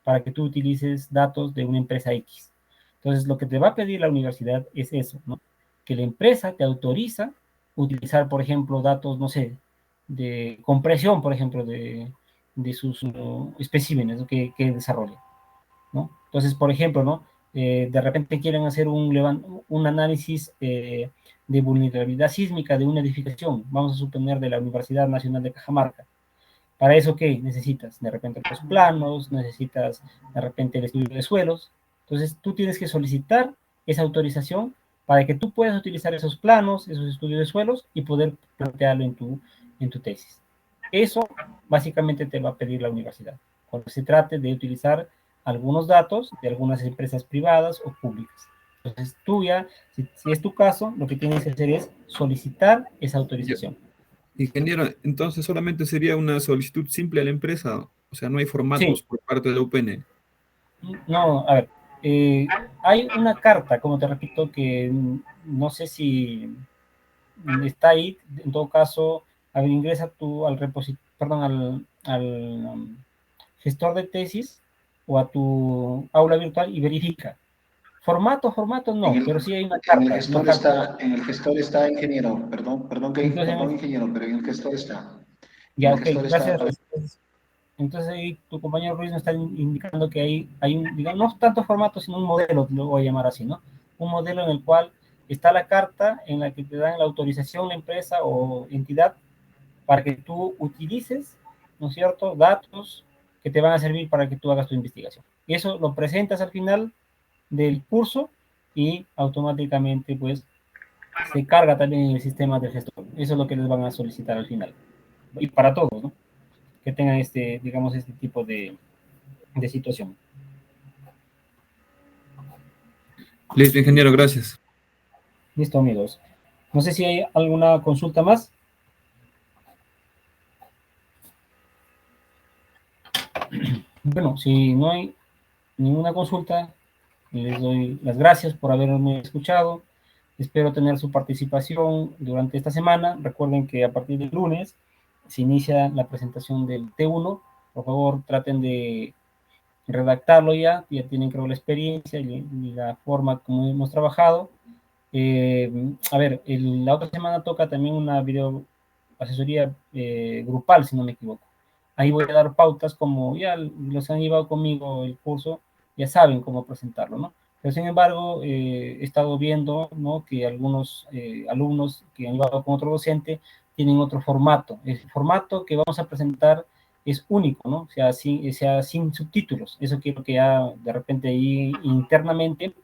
para que tú utilices datos de una empresa X. Entonces, lo que te va a pedir la universidad es eso, ¿no? Que la empresa te autoriza utilizar, por ejemplo, datos, no sé, de compresión, por ejemplo, de sus especímenes, ¿no? que desarrolla, ¿no? Entonces, por ejemplo, ¿no? De repente quieren hacer un análisis de vulnerabilidad sísmica de una edificación, vamos a suponer de la Universidad Nacional de Cajamarca. Para eso, ¿qué necesitas? De repente los planos, necesitas de repente el estudio de suelos. Entonces, tú tienes que solicitar esa autorización para que tú puedas utilizar esos planos, esos estudios de suelos y poder plantearlo en tu tesis. Eso básicamente te va a pedir la universidad, cuando se trate de utilizar algunos datos de algunas empresas privadas o públicas. Entonces, tú ya, si es tu caso, lo que tienes que hacer es solicitar esa Ya. autorización. Ingeniero, entonces solamente sería una solicitud simple a la empresa, o sea, no hay Sí, formatos por parte de la UPN. no, a ver, hay una carta, como te repito, que no sé si está ahí, en todo caso, a ver, ingresa tú al perdón, al gestor de tesis o a tu aula virtual y verifica. Formato En no, el, pero sí hay en el una gestor carta. está, en el gestor está, ingeniero, perdón, Entonces, ingeniero, pero en el gestor está. En ya, el ok, gestor está. gracias, Ruiz. Entonces ahí tu compañero Ruiz nos está indicando que hay un, digamos, no tanto formato, sino un modelo, lo voy a llamar así, ¿no? Un modelo en el cual está la carta en la que te dan la autorización la empresa o entidad para que tú utilices, ¿no es cierto?, datos que te van a servir para que tú hagas tu investigación. Y eso lo presentas al final del curso y automáticamente, pues, se carga también en el sistema del gestor. Eso es lo que les van a solicitar al final. Y para todos, ¿no? Que tengan digamos, este tipo de situación. Listo, ingeniero, gracias. Listo, amigos. No sé si hay alguna consulta más. Bueno, si no hay ninguna consulta, les doy las gracias por haberme escuchado. Espero tener su participación durante esta semana. Recuerden que a partir del lunes se inicia la presentación del T1. Por favor, traten de redactarlo ya tienen creo la experiencia y la forma como hemos trabajado. A ver, la otra semana toca también una video asesoría grupal, si no me equivoco. Ahí voy a dar pautas como ya los han llevado conmigo el curso, ya saben cómo presentarlo, ¿no? Pero sin embargo, he estado viendo, ¿no?, que algunos alumnos que han llevado con otro docente tienen otro formato. El formato que vamos a presentar es único, ¿no? Sea sin subtítulos. Eso quiero que ya de repente ahí internamente,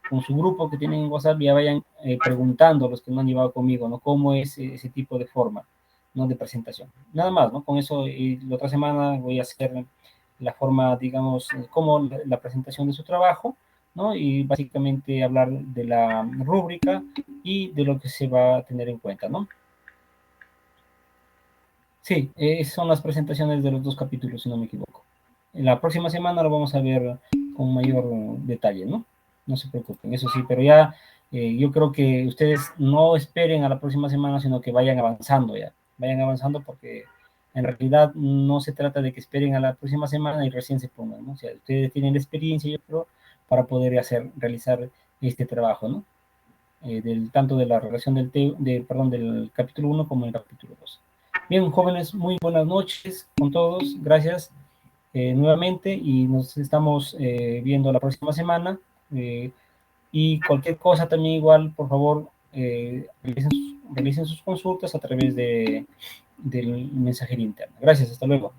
con su grupo que tienen en WhatsApp, ya vayan preguntando los que no han llevado conmigo, ¿no? ¿Cómo es ese tipo de forma, ¿no? De presentación. Nada más, ¿no? Con eso, la otra semana voy a hacer la forma, digamos, como la presentación de su trabajo, ¿no? Y básicamente hablar de la rúbrica y de lo que se va a tener en cuenta, ¿no? Sí, son las presentaciones de los 2 capítulos, si no me equivoco. La próxima semana lo vamos a ver con mayor detalle, ¿no? No se preocupen, eso sí, pero ya yo creo que ustedes no esperen a la próxima semana, sino que vayan avanzando ya. Vayan avanzando porque en realidad no se trata de que esperen a la próxima semana y recién se pongan, ¿no? O sea, ustedes tienen la experiencia, yo creo, para poder realizar este trabajo, ¿no? Tanto de la relación del capítulo 1 como del capítulo 2. Bien, jóvenes, muy buenas noches con todos. Gracias nuevamente y nos estamos viendo la próxima semana. Y cualquier cosa también igual, por favor, realicen sus consultas a través del mensajería interna. Gracias, hasta luego.